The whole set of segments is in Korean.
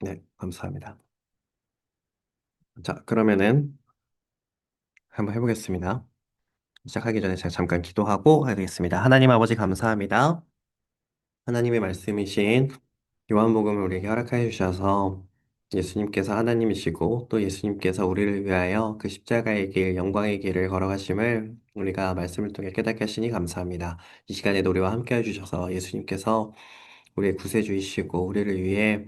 네, 감사합니다. 자, 그러면은 한번 해보겠습니다. 시작하기 전에 제가 잠깐 기도하고 해야 되겠습니다. 하나님 아버지 감사합니다. 하나님의 말씀이신 요한복음을 우리에게 허락하여 주셔서 예수님께서 하나님이시고 또 예수님께서 우리를 위하여 그 십자가의 길, 영광의 길을 걸어가심을 우리가 말씀을 통해 깨닫게 하시니 감사합니다. 이 시간에도 우리와 함께 해주셔서 예수님께서 우리의 구세주이시고 우리를 위해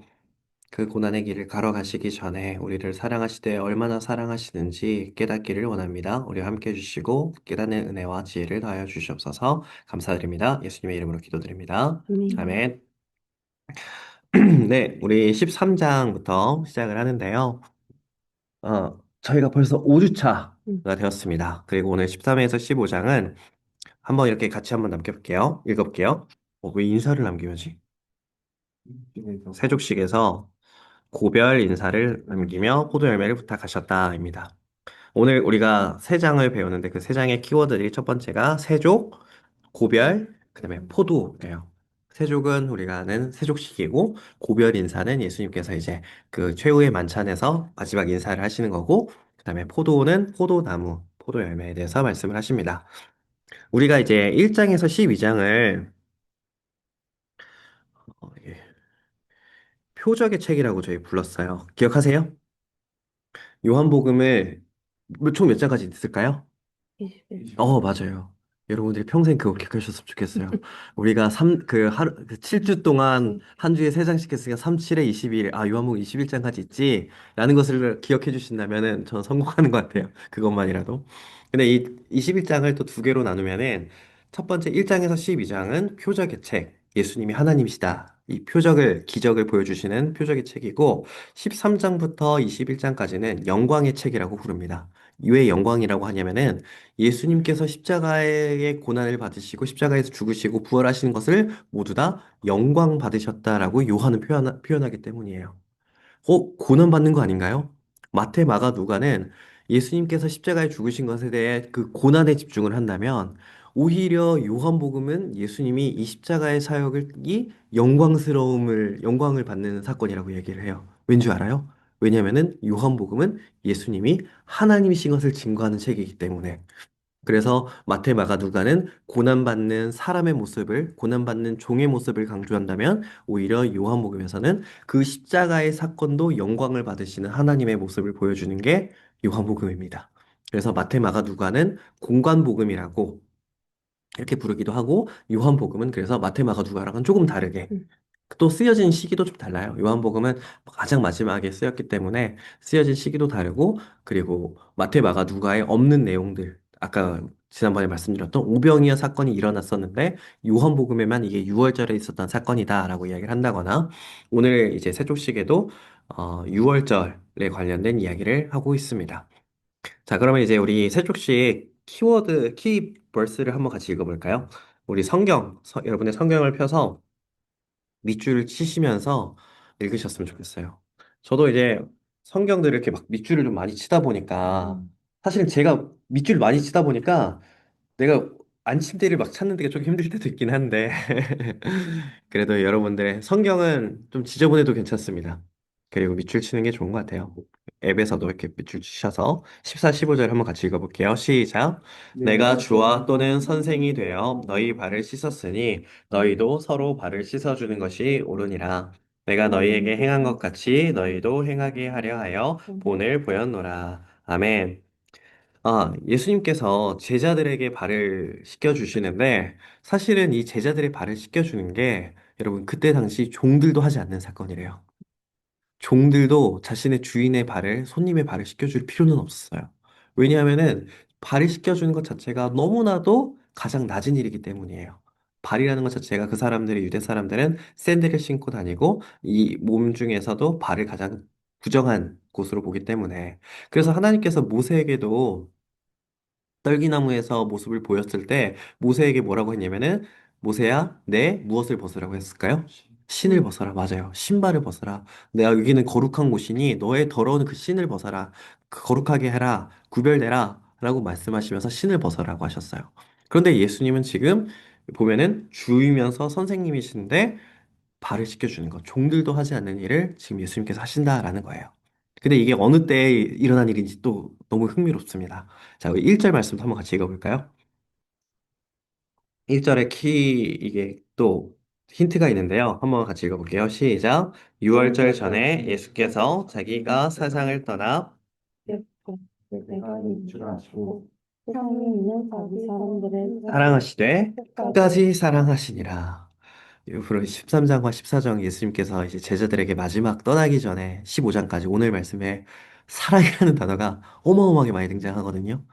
그 고난의 길을 걸어가시기 전에 우리를 사랑하시되 얼마나 사랑하시는지 깨닫기를 원합니다. 우리와 함께 해주시고 깨닫는 은혜와 지혜를 더하여 주시옵소서. 감사드립니다. 예수님의 이름으로 기도드립니다. 아멘. 아멘. 네, 우리 13장부터 시작을 하는데요. 저희가 벌써 5주차가 음. 되었습니다. 그리고 오늘 13에서 15장은 한번 이렇게 같이 한번 남겨볼게요. 읽어볼게요. 왜 인사를 남기면지? 세족식에서 고별 인사를 남기며 포도 열매를 부탁하셨다입니다. 오늘 우리가 세 장을 배우는데 그 세 장의 키워드들이 첫 번째가 세족, 고별, 그다음에 포도예요. 세족은 우리가 아는 세족식이고 고별 인사는 예수님께서 이제 그 최후의 만찬에서 마지막 인사를 하시는 거고 그다음에 포도는 포도나무, 포도 열매에 대해서 말씀을 하십니다. 우리가 이제 1장에서 12장을 표적의 책이라고 저희 불렀어요. 기억하세요? 요한복음을 총 몇 장까지 있을까요? 21. 맞아요. 여러분들이 평생 그거 기억하셨으면 좋겠어요. 우리가 그 7주 동안 한 주에 3장씩 했으니까 3, 7에 22일, 요한복음 21장까지 있지? 라는 것을 기억해 주신다면은 저는 성공하는 것 같아요. 그것만이라도. 근데 이 21장을 또 두 개로 나누면은 첫 번째 1장에서 12장은 표적의 책, 예수님이 하나님이시다. 이 기적을 보여주시는 표적의 책이고, 13장부터 21장까지는 영광의 책이라고 부릅니다. 왜 영광이라고 하냐면은 예수님께서 십자가의 고난을 받으시고 십자가에서 죽으시고 부활하시는 것을 모두 다 영광 받으셨다라고 요한은 표현하기 때문이에요. 고난 받는 거 아닌가요? 마태, 마가, 누가는 예수님께서 십자가에 죽으신 것에 대해 그 고난에 집중을 한다면 오히려 요한복음은 예수님이 이 십자가의 사역이 영광을 받는 사건이라고 얘기를 해요. 왠지 알아요? 왜냐면은 요한복음은 예수님이 하나님이신 것을 증거하는 책이기 때문에. 그래서 마태, 마가, 누가는 고난받는 사람의 모습을, 고난받는 종의 모습을 강조한다면 오히려 요한복음에서는 그 십자가의 사건도 영광을 받으시는 하나님의 모습을 보여주는 게 요한복음입니다. 그래서 마태, 마가, 누가는 공관복음이라고 이렇게 부르기도 하고 요한복음은 그래서 마테, 마가, 누가랑은 조금 다르게 음. 또 쓰여진 시기도 좀 달라요. 요한복음은 가장 마지막에 쓰였기 때문에 쓰여진 시기도 다르고 그리고 마테, 마가, 누가에 없는 내용들 아까 지난번에 말씀드렸던 오병이어 사건이 일어났었는데 요한복음에만 이게 6월절에 있었던 사건이다라고 이야기를 한다거나 오늘 이제 세족식에도 6월절에 관련된 이야기를 하고 있습니다. 자, 그러면 이제 우리 세족식 키버스를 한번 같이 읽어볼까요? 우리 여러분의 성경을 펴서 밑줄을 치시면서 읽으셨으면 좋겠어요. 저도 이제 성경들을 이렇게 막 밑줄을 좀 많이 치다 보니까, 사실은 제가 밑줄을 많이 치다 보니까 내가 안침대를 막 찾는 데가 좀 힘들 때도 있긴 한데, 그래도 여러분들의 성경은 좀 지저분해도 괜찮습니다. 그리고 밑줄 치는 게 좋은 것 같아요. 앱에서도 이렇게 밑줄 치셔서 14, 15절 한번 같이 읽어볼게요. 시작. 내가 주와 또는 선생이 되어 너희 발을 씻었으니 너희도 서로 발을 씻어주는 것이 옳으니라. 내가 너희에게 행한 것 같이 너희도 행하게 하려 하여 본을 보였노라. 아멘. 예수님께서 제자들에게 발을 씻겨주시는데, 사실은 이 제자들의 발을 씻겨주는 게, 여러분, 그때 당시 종들도 하지 않는 사건이래요. 종들도 자신의 주인의 발을, 손님의 발을 씻겨줄 필요는 없었어요. 왜냐하면은, 발을 씻겨주는 것 자체가 너무나도 가장 낮은 일이기 때문이에요. 발이라는 것 자체가 유대 사람들은 샌들을 신고 다니고, 이 몸 중에서도 발을 가장 부정한 곳으로 보기 때문에. 그래서 하나님께서 모세에게도 떨기나무에서 모습을 보였을 때 모세에게 뭐라고 했냐면은 모세야, 내 무엇을 벗으라고 했을까요? 신을 음. 벗어라. 맞아요. 신발을 벗어라. 내가 여기는 거룩한 곳이니 너의 더러운 그 신을 벗어라. 거룩하게 해라. 구별되라. 라고 말씀하시면서 신을 벗어라고 하셨어요. 그런데 예수님은 지금 보면은 주이면서 선생님이신데 발을 씻겨주는 것. 종들도 하지 않는 일을 지금 예수님께서 하신다라는 거예요. 근데 이게 어느 때에 일어난 일인지 또 너무 흥미롭습니다. 자, 1절 말씀도 한번 같이 읽어볼까요? 1절에 이게 또 힌트가 있는데요. 한번 같이 읽어볼게요. 시작. 6월절 전에 예수께서 자기가 세상을 떠나 내가 줄 아시고 세상에 있는 자기 사람들을 사랑하시되 끝까지 끝까지 사랑하시니라. 이후로 13장과 14장 예수님께서 이제 제자들에게 마지막 떠나기 전에 15장까지 오늘 말씀에 사랑이라는 단어가 어마어마하게 많이 등장하거든요.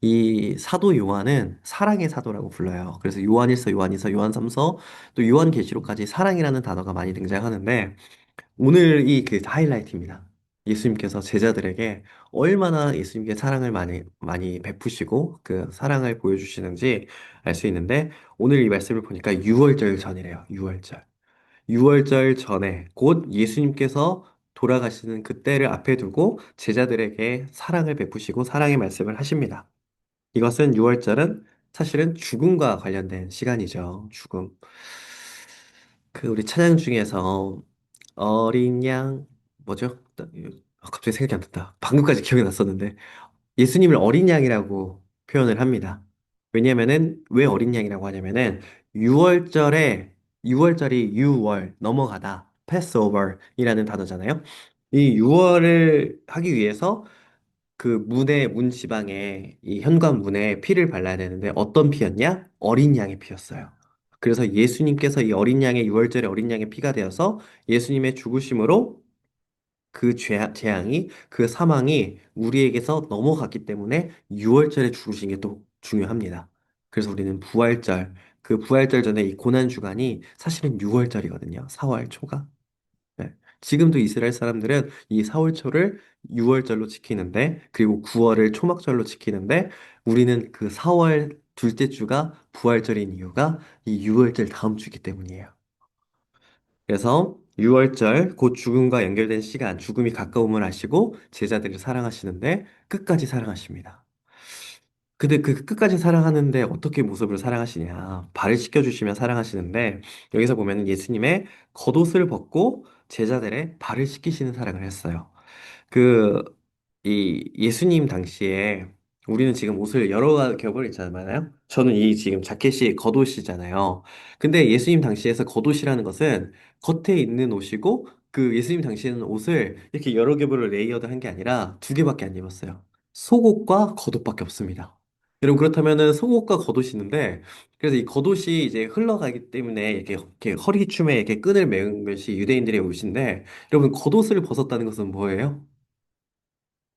이 사도 요한은 사랑의 사도라고 불러요. 그래서 요한일서, 요한이서, 요한삼서, 또 요한계시록까지 사랑이라는 단어가 많이 등장하는데 오늘 이 그 하이라이트입니다. 예수님께서 제자들에게 얼마나 예수님께 사랑을 많이 많이 베푸시고 그 사랑을 보여주시는지 알 수 있는데 오늘 이 말씀을 보니까 6월절 전이래요. 6월절. 6월절 전에 곧 예수님께서 돌아가시는 그때를 앞에 두고 제자들에게 사랑을 베푸시고 사랑의 말씀을 하십니다. 이것은 6월절은 사실은 죽음과 관련된 시간이죠. 죽음. 그 우리 찬양 중에서 어린 양 뭐죠? 갑자기 생각이 안 났다. 방금까지 기억이 났었는데 예수님을 어린 양이라고 표현을 합니다. 왜냐면은 왜 어린 양이라고 하냐면은 6월절에 6월절이 유월 넘어가다 패스오버이라는 단어잖아요. 이 6월을 하기 위해서 그 문 지방에 이 현관문에 피를 발라야 되는데 어떤 피였냐? 어린 양의 피였어요. 그래서 예수님께서 이 어린 양의 6월절에 어린 양의 피가 되어서 예수님의 죽으심으로 그 재앙이, 그 사망이 우리에게서 넘어갔기 때문에 6월절에 죽으신 게 또 중요합니다. 그래서 우리는 부활절, 그 부활절 전에 이 고난 주간이 사실은 6월절이거든요. 4월 초가. 네. 지금도 이스라엘 사람들은 이 4월 초를 6월절로 지키는데, 그리고 9월을 초막절로 지키는데, 우리는 그 4월 둘째 주가 부활절인 이유가 이 6월절 다음 주기 때문이에요. 그래서 6월절, 곧 죽음과 연결된 시간, 죽음이 가까움을 아시고 제자들을 사랑하시는데 끝까지 사랑하십니다. 근데 그 끝까지 사랑하는데 어떻게 모습을 사랑하시냐? 발을 씻겨주시면 사랑하시는데 여기서 보면 예수님의 겉옷을 벗고 제자들의 발을 씻기시는 사랑을 했어요. 그, 이 예수님 당시에 우리는 지금 옷을 여러 겹을 입잖아요. 저는 이 지금 자켓이 겉옷이잖아요. 근데 예수님 당시에서 겉옷이라는 것은 겉에 있는 옷이고 그 예수님 당시에는 옷을 이렇게 여러 겹으로 레이어드 한 게 아니라 두 개밖에 안 입었어요. 속옷과 겉옷밖에 없습니다. 여러분 그렇다면은 속옷과 겉옷이 있는데 그래서 이 겉옷이 이제 흘러가기 때문에 이렇게 허리춤에 이렇게 끈을 매은 것이 유대인들의 옷인데 여러분 겉옷을 벗었다는 것은 뭐예요?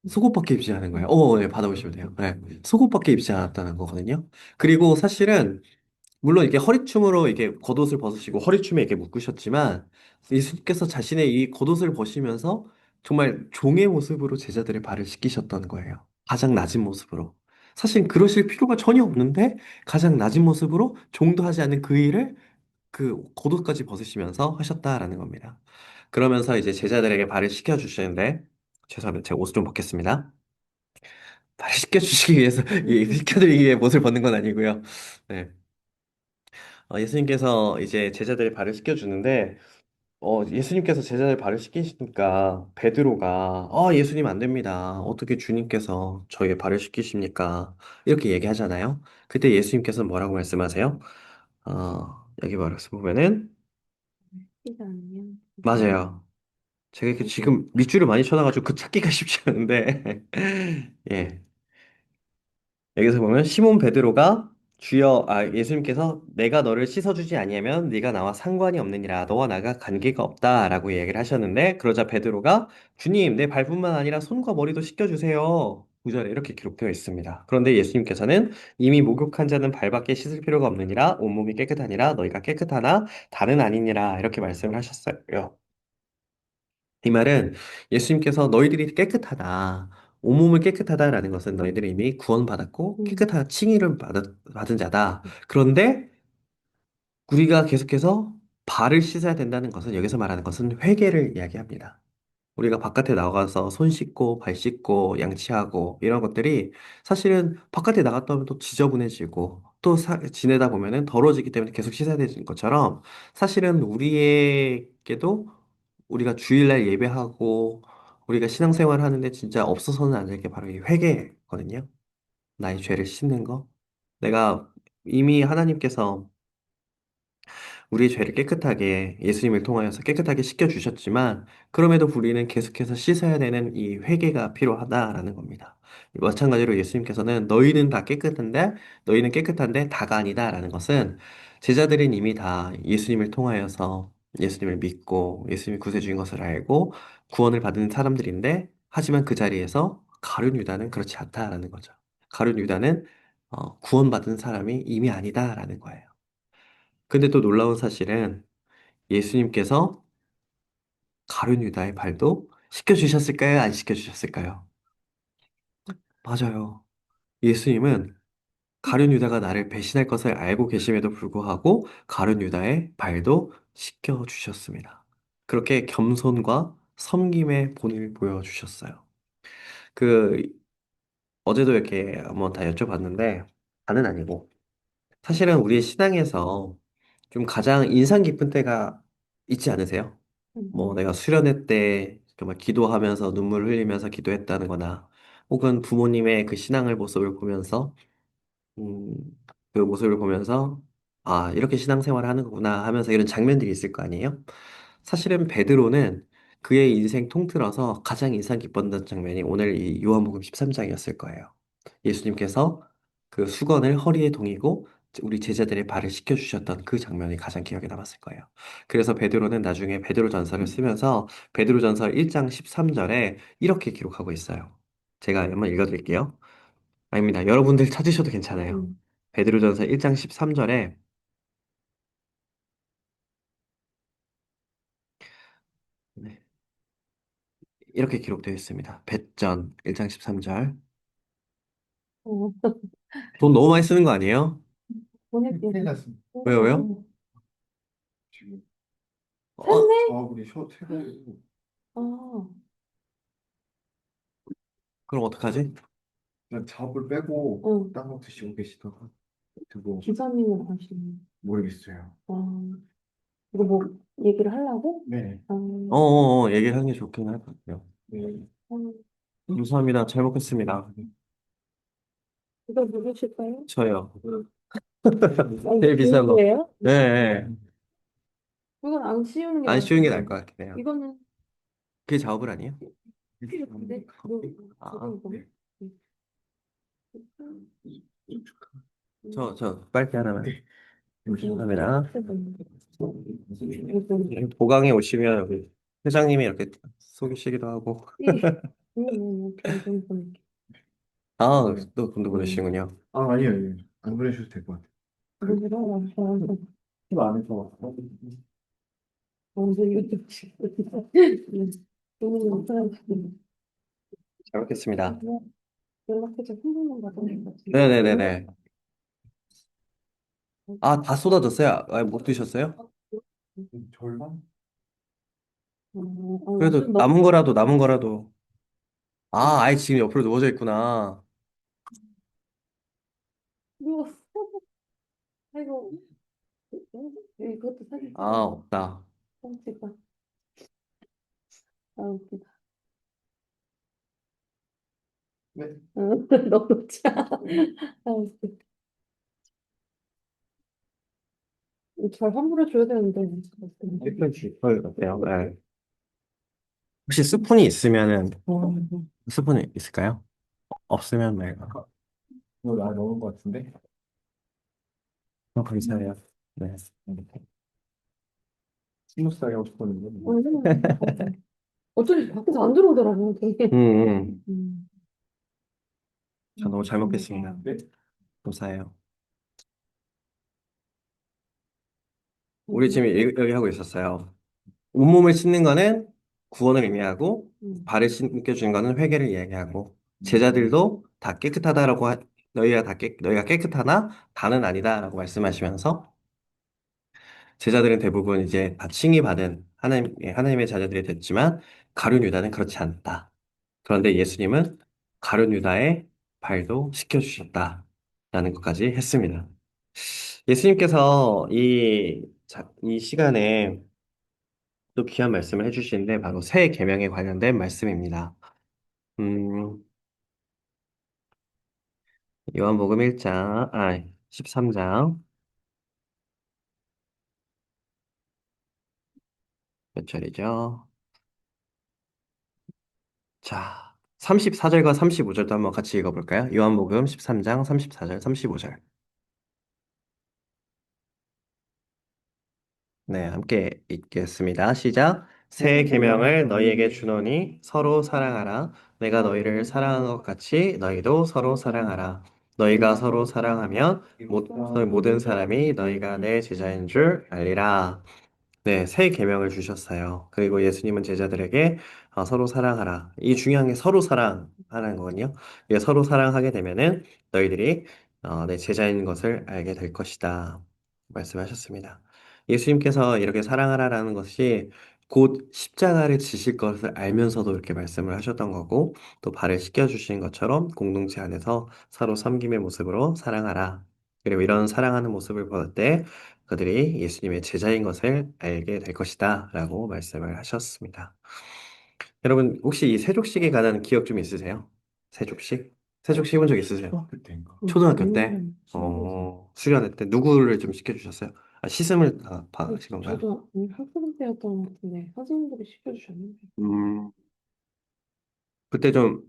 속옷밖에 입지 않은 거예요. 네, 받아보시면 돼요. 네, 속옷밖에 입지 않았다는 거거든요. 그리고 사실은 물론 이렇게 허리춤으로 이렇게 겉옷을 벗으시고 허리춤에 이렇게 묶으셨지만 예수님께서 자신의 이 겉옷을 벗으면서 정말 종의 모습으로 제자들의 발을 씻기셨던 거예요. 가장 낮은 모습으로. 사실 그러실 필요가 전혀 없는데 가장 낮은 모습으로 종도 하지 않는 그 일을 그 겉옷까지 벗으시면서 하셨다라는 겁니다. 그러면서 이제 제자들에게 발을 씻겨주시는데 죄송합니다. 제가 옷을 좀 벗겠습니다. 발을 씻겨주시기 위해서 씻겨드리기 위해 옷을 벗는 건 아니고요. 네. 예수님께서 이제 제자들의 발을 씻겨주는데, 예수님께서 제자들 발을 씻기시니까 베드로가, 예수님 안 됩니다. 어떻게 주님께서 저의 발을 씻기십니까? 이렇게 얘기하잖아요. 그때 예수님께서 뭐라고 말씀하세요? 여기 말씀 보면은, 시간이면 맞아요. 제가 이렇게 지금 밑줄을 많이 쳐놔가지고 그 찾기가 쉽지 않은데, 예. 여기서 보면 시몬 베드로가 예수님께서 내가 너를 씻어주지 아니하면 네가 나와 상관이 없느니라 너와 나가 관계가 없다라고 얘기를 하셨는데 그러자 베드로가 주님 내 발뿐만 아니라 손과 머리도 씻겨주세요. 9절에 이렇게 기록되어 있습니다. 그런데 예수님께서는 이미 목욕한 자는 발밖에 씻을 필요가 없느니라 온몸이 깨끗하니라 너희가 깨끗하나 다는 아니니라 이렇게 말씀을 하셨어요. 이 말은 예수님께서 너희들이 깨끗하다. 온몸을 깨끗하다라는 것은 너희들이 이미 구원받았고 깨끗한 칭의를 받은 자다. 그런데 우리가 계속해서 발을 씻어야 된다는 것은 여기서 말하는 것은 회개를 이야기합니다. 우리가 바깥에 나가서 손 씻고 발 씻고 양치하고 이런 것들이 사실은 바깥에 나갔다 오면 또 지저분해지고 또 지내다 보면은 더러워지기 때문에 계속 씻어야 되는 것처럼 사실은 우리에게도 우리가 주일날 예배하고 우리가 신앙생활 하는데 진짜 없어서는 안 될 게 바로 이 회개거든요. 나의 죄를 씻는 거. 내가 이미 하나님께서 우리의 죄를 깨끗하게 예수님을 통하여서 깨끗하게 씻겨주셨지만 그럼에도 우리는 계속해서 씻어야 되는 이 회개가 필요하다라는 겁니다. 마찬가지로 예수님께서는 너희는 깨끗한데 다가 아니다라는 것은 제자들은 이미 다 예수님을 통하여서 예수님을 믿고 예수님이 구세주인 것을 알고 구원을 받은 사람들인데 하지만 그 자리에서 가룟 유다는 그렇지 않다라는 거죠. 가룟 유다는 구원받은 사람이 이미 아니다라는 거예요. 근데 또 놀라운 사실은 예수님께서 가룟 유다의 발도 씻겨주셨을까요? 안 씻겨주셨을까요? 맞아요. 예수님은 가룟 유다가 나를 배신할 것을 알고 계심에도 불구하고 가룟 유다의 발도 씻겨주셨습니다. 그렇게 겸손과 섬김의 본을 보여주셨어요. 그, 어제도 이렇게 한번 다 여쭤봤는데, 다는 아니고, 사실은 우리의 신앙에서 좀 가장 인상 깊은 때가 있지 않으세요? 뭐 내가 수련회 때 정말 기도하면서 눈물 흘리면서 기도했다는 거나 혹은 부모님의 그 신앙을 모습을 보면서 음, 그 모습을 보면서 아, 이렇게 신앙생활을 하는 거구나 하면서 이런 장면들이 있을 거 아니에요? 사실은 베드로는 그의 인생 통틀어서 가장 인상 깊었던 장면이 오늘 이 요한복음 13장이었을 거예요. 예수님께서 그 수건을 허리에 동이고 우리 제자들의 발을 씻겨주셨던 그 장면이 가장 기억에 남았을 거예요. 그래서 베드로는 나중에 베드로전서를 쓰면서 베드로전서 1장 13절에 이렇게 기록하고 있어요. 제가 한번 읽어드릴게요. 아닙니다. 여러분들 찾으셔도 괜찮아요. 음. 베드로전서 1장 13절에 이렇게 기록되어 있습니다. 배전 1장 13절. 어, 돈 너무 많이 쓰는 거 아니에요? 보낼게요. 큰일 났습니다. 왜요, 왜요? 지금 어, 작업이 퇴근이고 아, 그럼 어떡하지? 그냥 작업을 빼고 응. 딴 거 드시고 계시다가 듣고 기사님은 아시네. 모르겠어요. 아, 이거 뭐 얘기를 하려고? 네. 아, 얘기를 하는 게 좋긴 할 것 같아요. 네. 감사합니다. 잘 먹겠습니다. 이거 누구실까요? 저요. 제일 아니, 비싼 거. 예요? 네, 네. 이건 안 씌우는 게 안 나을 쉬운 게 것 나을 같아요. 것 같긴 해요. 이거는 그게 작업을 아니에요? 필요 없는데? 너, 아, 저거 이거? 저 빨대 하나만. 네. 감사합니다. 이거 보강에 오시면 우리 회장님이 이렇게 속이시기도 하고. 좀 아, 네. 또 돈도 보내시는군요. 아, 아니에요. 아니에요. 안 보내셔도 될 것 같아요. 팁 안에서 먼저 이거 좀 돈은 잘 먹겠습니다. 연락해서 흥분한 거 같은 거 같은데. 네네네네. 아, 다 쏟아졌어요? 아, 못 드셨어요? 절반? 그래도 좀 너무 남은 거라도. 아, 아예 지금 옆으로 누워져 있구나. 이거 아이고 이것도 사진 아, 없다. 찍어. 아 웃기다. 네. 너무 짜. 아 웃기다. 잘 환불해 줘야 되는데. 일단 줄걸 같아요. 네. 혹시 스푼이 있으면은, 스푼이 있을까요? 없으면 말고. 이거 나 넣은 것 같은데? 감사해요. 네. 스무스하게 하고 싶었는데. 어쩐지 밖에서 안 들어오더라고. 되게. 음, 음. 음. 저 너무 잘 먹겠습니다. 네. 감사해요. 우리 지금 여기 하고 있었어요. 온몸을 씻는 거는 구원을 의미하고, 발을 씻겨주는 거는 회개를 이야기하고, 제자들도 다 너희가 깨끗하나 다는 아니다라고 말씀하시면서, 제자들은 대부분 이제 다 칭의 받은 하나님의 자녀들이 됐지만, 가룟 유다는 그렇지 않다. 그런데 예수님은 가룟 유다의 발도 씻겨주셨다라는 것까지 했습니다. 예수님께서 이 시간에 또 귀한 말씀을 해주시는데 바로 새 계명에 관련된 말씀입니다. 음, 요한복음 13장 몇 절이죠? 자, 34절과 35절도 한번 같이 읽어볼까요? 요한복음 13장 34절, 35절. 네, 함께 읽겠습니다. 시작. 새 계명을 너희에게 주노니 서로 사랑하라. 내가 너희를 사랑한 것 같이 너희도 서로 사랑하라. 너희가 서로 사랑하면 모든 사람이 너희가 내 제자인 줄 알리라. 네, 새 계명을 주셨어요. 그리고 예수님은 제자들에게 서로 사랑하라. 이 중요한 게 서로 사랑하는 거거든요. 이게 서로 사랑하게 되면은 너희들이 내 제자인 것을 알게 될 것이다. 말씀하셨습니다. 예수님께서 이렇게 사랑하라라는 것이 곧 십자가를 지실 것을 알면서도 이렇게 말씀을 하셨던 거고, 또 발을 씻겨주신 것처럼 공동체 안에서 서로 섬김의 모습으로 사랑하라. 그리고 이런 사랑하는 모습을 볼 때 그들이 예수님의 제자인 것을 알게 될 것이다. 라고 말씀을 하셨습니다. 여러분, 혹시 이 세족식에 관한 기억 좀 있으세요? 세족식? 세족식 해본 적 있으세요? 초등학교 때인가? 초등학교 때? 수련회 때 누구를 좀 시켜주셨어요? 씻음을 다 받으신 건가요? 저도 학생 때였던 것 같은데 선생님들이 시켜주셨는데 음, 그때 좀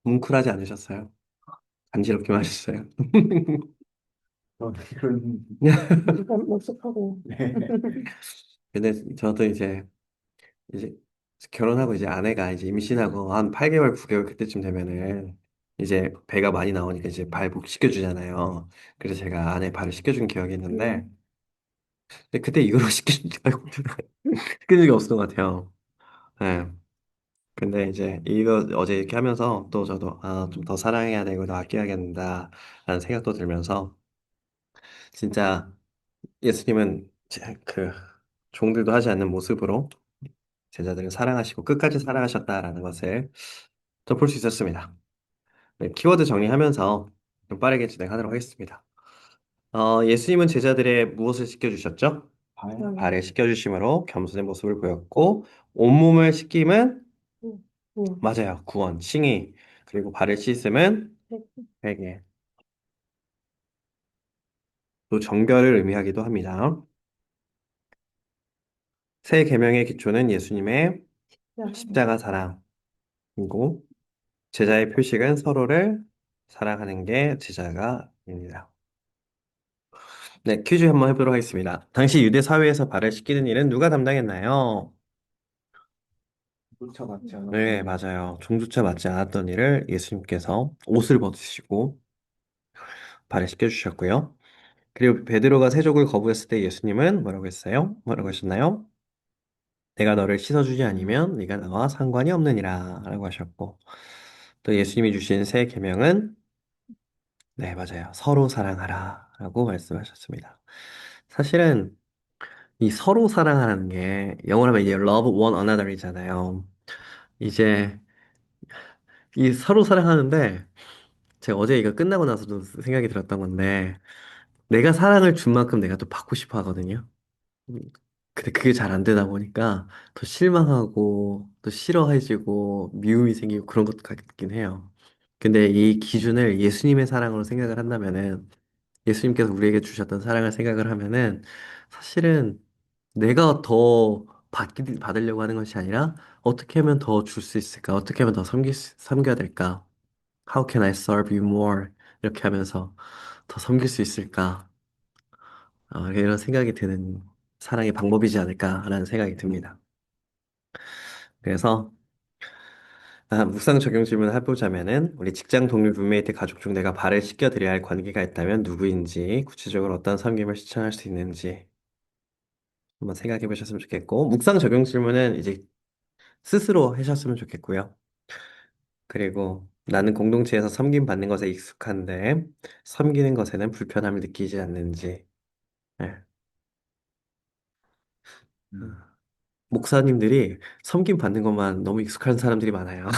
뭉클하지 않으셨어요? 간지럽기만 하셨어요? 그런, 약간 머쓱하고 네. 근데 저도 이제 결혼하고 이제 아내가 이제 임신하고 한 8개월, 9개월 그때쯤 되면은 이제 배가 많이 나오니까 이제 발복 시켜주잖아요. 그래서 제가 아내 발을 시켜준 기억이 있는데, 근데 그때 이거로 시켜준 적이 없었던 것 같아요. 네. 근데 이제 이거 어제 이렇게 하면서 또 저도 좀 더 사랑해야 되고 더 아껴야겠다라는 생각도 들면서 진짜 예수님은 그 종들도 하지 않는 모습으로 제자들을 사랑하시고 끝까지 사랑하셨다라는 것을 좀 볼 수 있었습니다. 네, 키워드 정리하면서 좀 빠르게 진행하도록 하겠습니다. 예수님은 제자들의 무엇을 시켜주셨죠? 발, 발을 씻겨주심으로 겸손의 모습을 보였고, 온몸을 씻김은, 뭐 맞아요, 구원, 칭의, 그리고 발을 씻음은 회개, 또 정결을 의미하기도 합니다. 새 계명의 기초는 예수님의 십자가 사랑이고, 제자의 표식은 서로를 사랑하는 게 제자가입니다. 네, 퀴즈 한번 해보도록 하겠습니다. 당시 유대 사회에서 발을 씻기는 일은 누가 담당했나요? 쫓아갔지 네, 않았던 맞아요. 종주차 맞지 않았던 일을 예수님께서 옷을 벗으시고 발을 씻겨주셨고요. 그리고 베드로가 세족을 거부했을 때 예수님은 뭐라고 했어요? 뭐라고 하셨나요? 내가 너를 씻어주지 않으면 네가 나와 상관이 없느니라 라고 하셨고, 또 예수님이 주신 새 계명은 네, 맞아요. 서로 사랑하라 라고 말씀하셨습니다. 사실은 이 서로 사랑하는 게 영어로 하면 이제 love one another이잖아요. 이제 이 서로 사랑하는데 제가 어제 이거 끝나고 나서도 생각이 들었던 건데 내가 사랑을 준 만큼 내가 또 받고 싶어 하거든요. 음, 근데 그게 잘 안 되다 보니까 더 실망하고 또 싫어해지고 미움이 생기고 그런 것 같긴 해요. 근데 이 기준을 예수님의 사랑으로 생각을 한다면은 예수님께서 우리에게 주셨던 사랑을 생각을 하면은 사실은 내가 더 받으려고 하는 것이 아니라 어떻게 하면 더 줄 수 있을까? 어떻게 하면 더 섬겨야 될까? How can I serve you more? 이렇게 하면서 더 섬길 수 있을까? 이런 생각이 드는 사랑의 방법이지 않을까라는 생각이 듭니다. 그래서 묵상 적용 질문을 해보자면은 우리 직장 동료 룸메이트 가족 중 내가 발을 씻겨드려야 할 관계가 있다면 누구인지 구체적으로 어떤 섬김을 실천할 수 있는지 한번 생각해 보셨으면 좋겠고 묵상 적용 질문은 이제 스스로 하셨으면 좋겠고요. 그리고 나는 공동체에서 섬김 받는 것에 익숙한데 섬기는 것에는 불편함을 느끼지 않는지. 네. 음. 목사님들이 섬김 받는 것만 너무 익숙한 사람들이 많아요.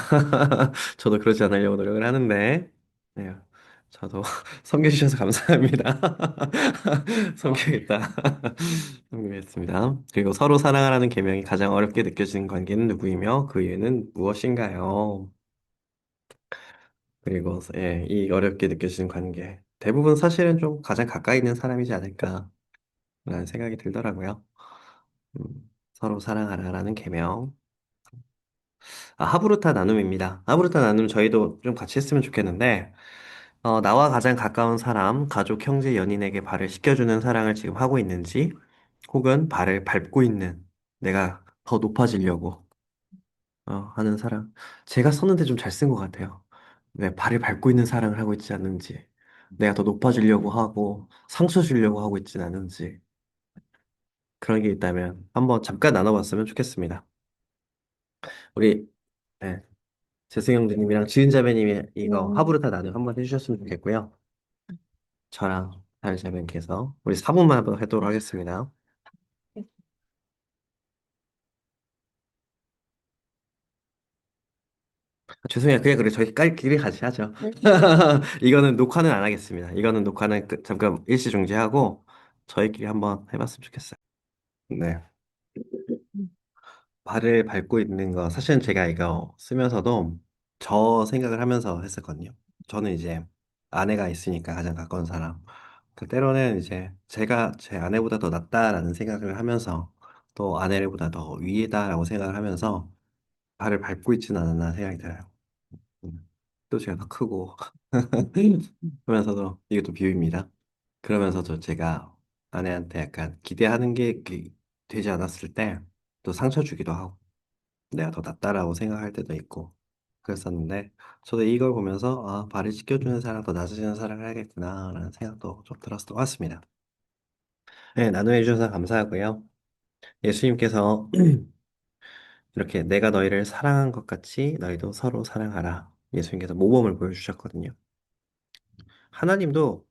저도 그러지 않으려고 노력을 하는데, 네. 저도 섬겨주셔서 감사합니다. 섬기겠다. 섬기겠습니다. 그리고 서로 사랑하라는 계명이 가장 어렵게 느껴지는 관계는 누구이며 그 이유는 무엇인가요? 그리고 예, 이 어렵게 느껴지는 관계. 대부분 사실은 좀 가장 가까이 있는 사람이지 않을까라는 생각이 들더라고요. 서로 사랑하라라는 계명. 아, 하부르타 나눔입니다. 하부르타 나눔 저희도 좀 같이 했으면 좋겠는데, 나와 가장 가까운 사람, 가족, 형제, 연인에게 발을 씻겨주는 사랑을 지금 하고 있는지, 혹은 발을 밟고 있는 내가 더 높아지려고 하는 사랑. 제가 썼는데 좀 잘 쓴 것 같아요. 왜 발을 밟고 있는 사랑을 하고 있지 않는지, 내가 더 높아지려고 하고 상처 주려고 하고 있진 않은지 그런 게 있다면 한번 잠깐 나눠봤으면 좋겠습니다. 우리 네, 재승 형제님이랑 지은 자매님이 이거 네. 하부르타 나눔 한번 해주셨으면 좋겠고요. 저랑 다른 자매님께서 우리 4분만 한번 하도록 하겠습니다. 아, 죄송해요. 그냥 그래 저희 깔끼리 같이 하죠. 네. 이거는 녹화는 안 하겠습니다. 이거는 녹화는 잠깐 일시 중지하고 저희끼리 한번 해봤으면 좋겠어요. 네. 발을 밟고 있는 거 사실은 제가 이거 쓰면서도 저 생각을 하면서 했었거든요. 저는 이제 아내가 있으니까 가장 가까운 사람. 그 때로는 이제 제가 제 아내보다 더 낫다라는 생각을 하면서 또 아내보다 더 위에다라고 생각을 하면서 발을 밟고 있지는 않았나 생각이 들어요. 또 제가 더 크고 그러면서도 이게 또 비유입니다. 그러면서도 제가 아내한테 약간 기대하는 게 되지 않았을 때 또 상처 주기도 하고 내가 더 낫다라고 생각할 때도 있고 그랬었는데 저도 이걸 보면서 아, 발을 씻겨주는 사람 더 나아지는 사랑을 해야겠구나라는 생각도 좀 들었던 것 같습니다. 네, 나눔해 주셔서 감사하고요. 예수님께서 이렇게 내가 너희를 사랑한 것 같이 너희도 서로 사랑하라. 예수님께서 모범을 보여주셨거든요. 하나님도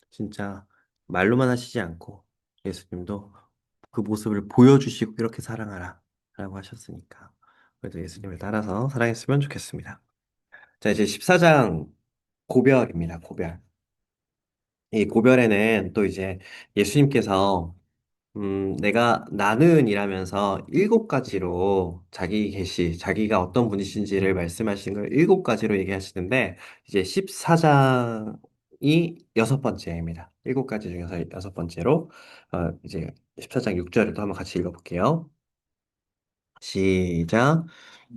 진짜 말로만 하시지 않고 예수님도 그 모습을 보여주시고 이렇게 사랑하라 라고 하셨으니까 그래도 예수님을 따라서 사랑했으면 좋겠습니다. 자, 이제 14장 고별입니다. 고별. 이 고별에는 또 이제 예수님께서 내가 나는 이라면서 일곱 가지로 자기 계시, 자기가 어떤 분이신지를 말씀하시는 걸 일곱 가지로 얘기하시는데, 이제 14장이 여섯 번째입니다. 일곱 가지 중에서 여섯 번째로, 이제 14장 6절을 또 한번 같이 읽어볼게요. 시작.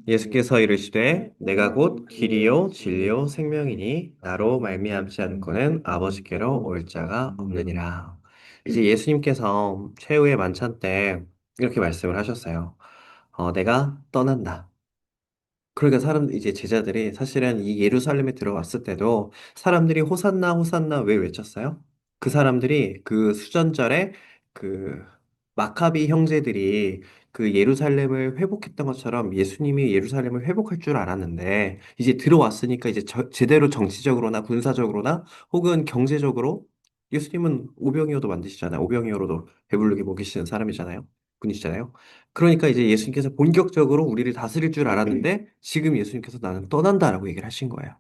예수께서 이르시되 내가 곧 길이요 진리요 생명이니 나로 말미암지 않고는 아버지께로 올 자가 없느니라. 이제 예수님께서 최후의 만찬 때 이렇게 말씀을 하셨어요. 내가 떠난다. 그러니까 이제 제자들이 사실은 이 예루살렘에 들어왔을 때도 사람들이 호산나, 호산나 왜 외쳤어요? 그 사람들이 그 수전절에 그 마카비 형제들이 그 예루살렘을 회복했던 것처럼 예수님이 예루살렘을 회복할 줄 알았는데 이제 들어왔으니까 이제 제대로 정치적으로나 군사적으로나 혹은 경제적으로 예수님은 오병이어도 만드시잖아요. 오병이어로도 배부르게 먹이시는 사람이잖아요. 분이시잖아요. 그러니까 이제 예수님께서 본격적으로 우리를 다스릴 줄 알았는데 지금 예수님께서 나는 떠난다라고 얘기를 하신 거예요.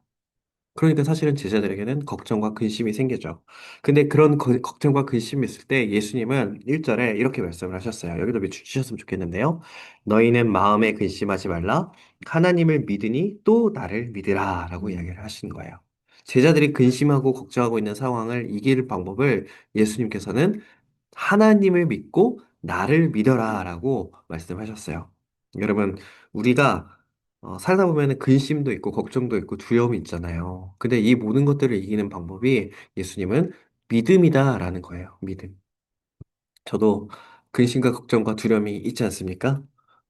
그러니까 사실은 제자들에게는 걱정과 근심이 생기죠. 근데 그런 걱정과 근심이 있을 때 예수님은 1절에 이렇게 말씀을 하셨어요. 여기도 주셨으면 좋겠는데요. 너희는 마음에 근심하지 말라. 하나님을 믿으니 또 나를 믿으라. 라고 이야기를 하신 거예요. 제자들이 근심하고 걱정하고 있는 상황을 이길 방법을 예수님께서는 하나님을 믿고 나를 믿어라라고 말씀하셨어요. 여러분, 우리가 살다 보면 근심도 있고 걱정도 있고 두려움이 있잖아요. 근데 이 모든 것들을 이기는 방법이 예수님은 믿음이다라는 거예요. 믿음. 저도 근심과 걱정과 두려움이 있지 않습니까?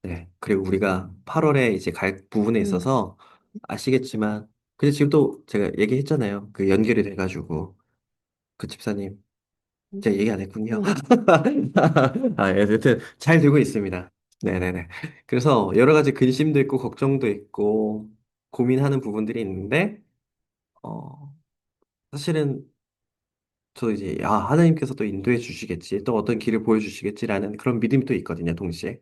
네. 그리고 우리가 8월에 이제 갈 부분에 음. 있어서 아시겠지만, 근데 지금 또 제가 얘기했잖아요. 그 연결이 돼가지고 그 집사님 제가 얘기 안 했군요. 네. 아, 예, 여튼 잘 되고 있습니다. 네네네. 그래서 여러 가지 근심도 있고 걱정도 있고 고민하는 부분들이 있는데 어, 사실은 저 이제 하나님께서 또 인도해 주시겠지, 또 어떤 길을 보여주시겠지라는 그런 믿음이 또 있거든요, 동시에.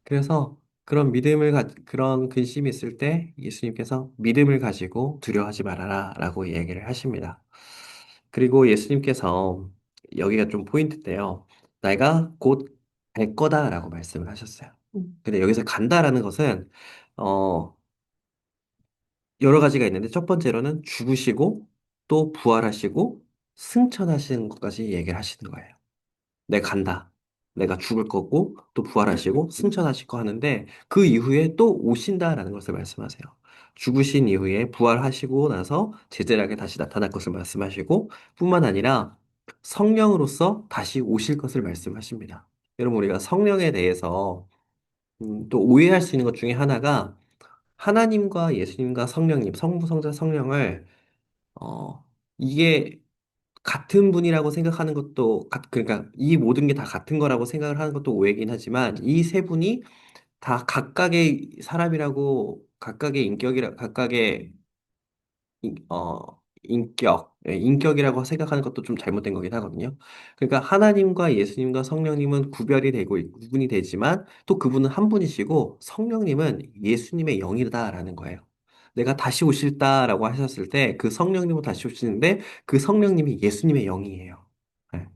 그래서 그런 근심이 있을 때 예수님께서 믿음을 가지고 두려워하지 말아라 라고 얘기를 하십니다. 그리고 예수님께서 여기가 좀 포인트인데요. 내가 곧 갈 거다라고 말씀을 하셨어요. 음, 근데 여기서 간다라는 것은, 어, 여러 가지가 있는데 첫 번째로는 죽으시고 또 부활하시고 승천하시는 것까지 얘기를 하시는 거예요. 내가 간다. 내가 죽을 거고 또 부활하시고 승천하실 거 하는데 그 이후에 또 오신다라는 것을 말씀하세요. 죽으신 이후에 부활하시고 나서 제자에게 다시 나타날 것을 말씀하시고 뿐만 아니라 성령으로서 다시 오실 것을 말씀하십니다. 여러분 우리가 성령에 대해서 또 오해할 수 있는 것 중에 하나가 하나님과 예수님과 성령님, 성부, 성자, 성령을 이게 같은 분이라고 생각하는 것도, 그러니까 이 모든 게 다 같은 거라고 생각을 하는 것도 오해긴 하지만 이 세 분이 다 각각의 사람이라고, 각각의 인격이라고 생각하는 것도 좀 잘못된 거긴 하거든요. 그러니까 하나님과 예수님과 성령님은 구분이 되지만 또 그분은 한 분이시고 성령님은 예수님의 영이다라는 거예요. 내가 다시 오실다라고 하셨을 때 그 성령님은 다시 오시는데 그 성령님이 예수님의 영이에요. 네.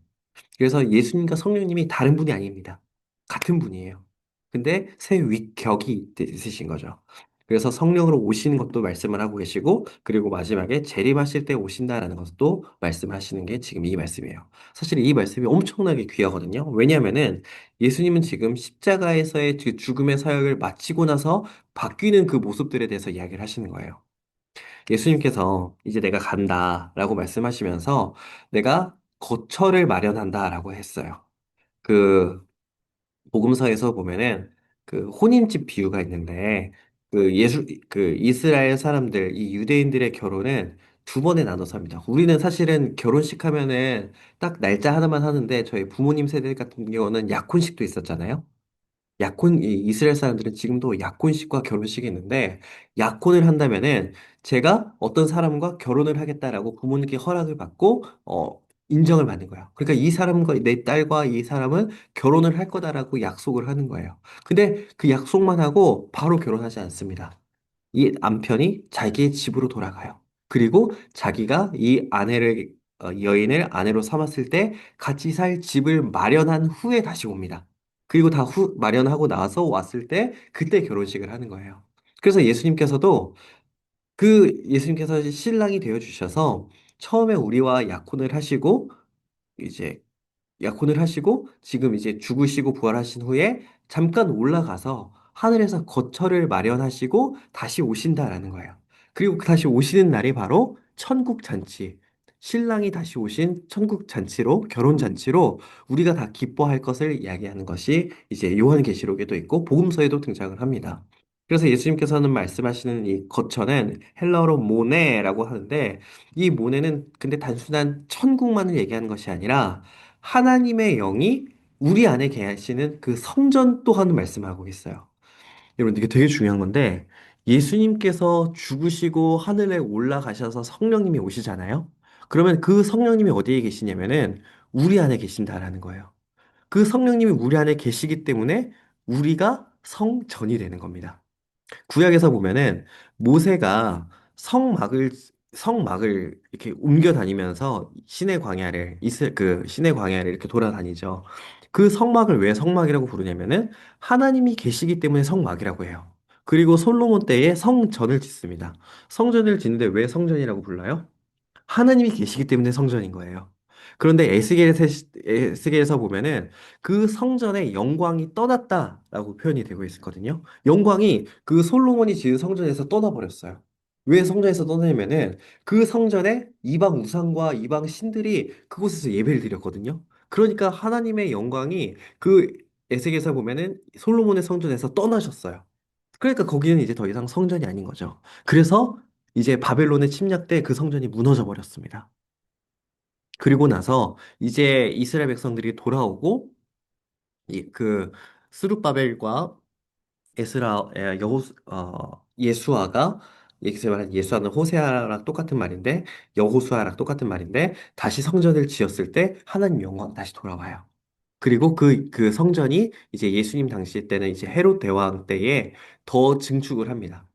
그래서 예수님과 성령님이 다른 분이 아닙니다. 같은 분이에요. 근데 새 위격이 있으신 거죠. 그래서 성령으로 오시는 것도 말씀을 하고 계시고, 그리고 마지막에 재림하실 때 오신다라는 것도 말씀하시는 게 지금 이 말씀이에요. 사실 이 말씀이 엄청나게 귀하거든요. 왜냐하면은 예수님은 지금 십자가에서의 그 죽음의 사역을 마치고 나서 바뀌는 그 모습들에 대해서 이야기를 하시는 거예요. 예수님께서 이제 내가 간다라고 말씀하시면서 내가 거처를 마련한다라고 했어요. 그 복음서에서 보면은 그 혼인집 비유가 있는데 그 이스라엘 사람들 이 유대인들의 결혼은 두 번에 나눠서 합니다. 우리는 사실은 결혼식 하면은 딱 날짜 하나만 하는데 저희 부모님 세대 같은 경우는 약혼식도 있었잖아요. 이 이스라엘 사람들은 지금도 약혼식과 결혼식이 있는데, 약혼을 한다면은 제가 어떤 사람과 결혼을 하겠다라고 부모님께 허락을 받고, 인정을 받는 거예요. 그러니까 이 사람과, 내 딸과 이 사람은 결혼을 할 거다라고 약속을 하는 거예요. 근데 그 약속만 하고 바로 결혼하지 않습니다. 이 남편이 자기의 집으로 돌아가요. 그리고 자기가 이 여인을 아내로 삼았을 때 같이 살 집을 마련한 후에 다시 옵니다. 그리고 마련하고 나서 왔을 때 그때 결혼식을 하는 거예요. 그래서 예수님께서 신랑이 되어 주셔서 처음에 우리와 이제 약혼을 하시고 지금 이제 죽으시고 부활하신 후에 잠깐 올라가서 하늘에서 거처를 마련하시고 다시 오신다라는 거예요. 그리고 그 다시 오시는 날이 바로 천국 잔치. 신랑이 다시 오신 천국 잔치로, 결혼 잔치로 우리가 다 기뻐할 것을 이야기하는 것이 이제 요한계시록에도 있고 복음서에도 등장을 합니다. 그래서 예수님께서는 말씀하시는 이 거처는 헬라어로 모네라고 하는데 이 모네는 근데 단순한 천국만을 얘기하는 것이 아니라 하나님의 영이 우리 안에 계시는 그 성전 또한 말씀하고 있어요. 여러분, 이게 되게 중요한 건데, 예수님께서 죽으시고 하늘에 올라가셔서 성령님이 오시잖아요? 그러면 그 성령님이 어디에 계시냐면은 우리 안에 계신다라는 거예요. 그 성령님이 우리 안에 계시기 때문에 우리가 성전이 되는 겁니다. 구약에서 보면은 모세가 성막을 성막을 이렇게 옮겨 다니면서 시내 광야를 이렇게 돌아다니죠. 그 성막을 왜 성막이라고 부르냐면은 하나님이 계시기 때문에 성막이라고 해요. 그리고 솔로몬 때에 성전을 짓습니다. 성전을 짓는데 왜 성전이라고 불러요? 하나님이 계시기 때문에 성전인 거예요. 그런데 에스겔에서 보면은 그 성전의 영광이 떠났다라고 표현이 되고 있거든요. 영광이 그 솔로몬이 지은 성전에서 떠나버렸어요. 왜 성전에서 떠나냐면은 그 성전에 이방 우상과 이방 신들이 그곳에서 예배를 드렸거든요. 그러니까 하나님의 영광이 그 에스겔에서 보면은 솔로몬의 성전에서 떠나셨어요. 그러니까 거기는 이제 더 이상 성전이 아닌 거죠. 그래서 이제 바벨론의 침략 때 그 성전이 무너져 버렸습니다. 그리고 나서 이제 이스라엘 백성들이 돌아오고 그 스룹바벨과 예수아가 여기서 말하는 예수아는 호세아랑 똑같은 말인데 여호수아랑 똑같은 말인데 다시 성전을 지었을 때 하나님 영광 다시 돌아와요. 그리고 그 성전이 이제 예수님 당시 때는 이제 헤롯 대왕 때에 더 증축을 합니다.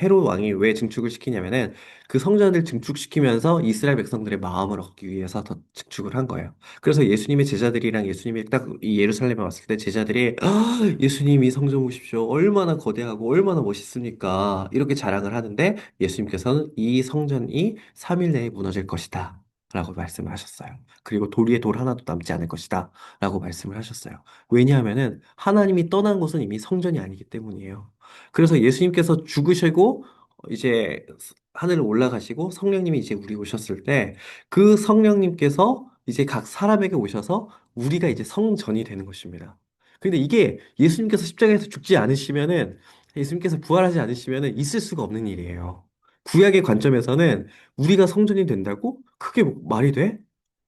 헤롯 왕이 왜 증축을 시키냐면은 그 성전을 증축시키면서 이스라엘 백성들의 마음을 얻기 위해서 더 증축을 한 거예요. 그래서 예수님의 제자들이랑 예수님이 딱 이 예루살렘에 왔을 때 제자들이 "아, 예수님 이 성전 보십시오. 얼마나 거대하고 얼마나 멋있습니까?" 이렇게 자랑을 하는데 예수님께서는 이 성전이 3일 내에 무너질 것이다. 라고 말씀을 하셨어요. 그리고 돌 위에 돌 하나도 남지 않을 것이다. 라고 말씀을 하셨어요. 왜냐하면은 하나님이 떠난 곳은 이미 성전이 아니기 때문이에요. 그래서 예수님께서 죽으시고 이제 하늘을 올라가시고 성령님이 이제 우리 오셨을 때 그 성령님께서 이제 각 사람에게 오셔서 우리가 이제 성전이 되는 것입니다. 근데 이게 예수님께서 십자가에서 죽지 않으시면은 예수님께서 부활하지 않으시면은 있을 수가 없는 일이에요. 구약의 관점에서는 우리가 성전이 된다고? 그게 말이 돼?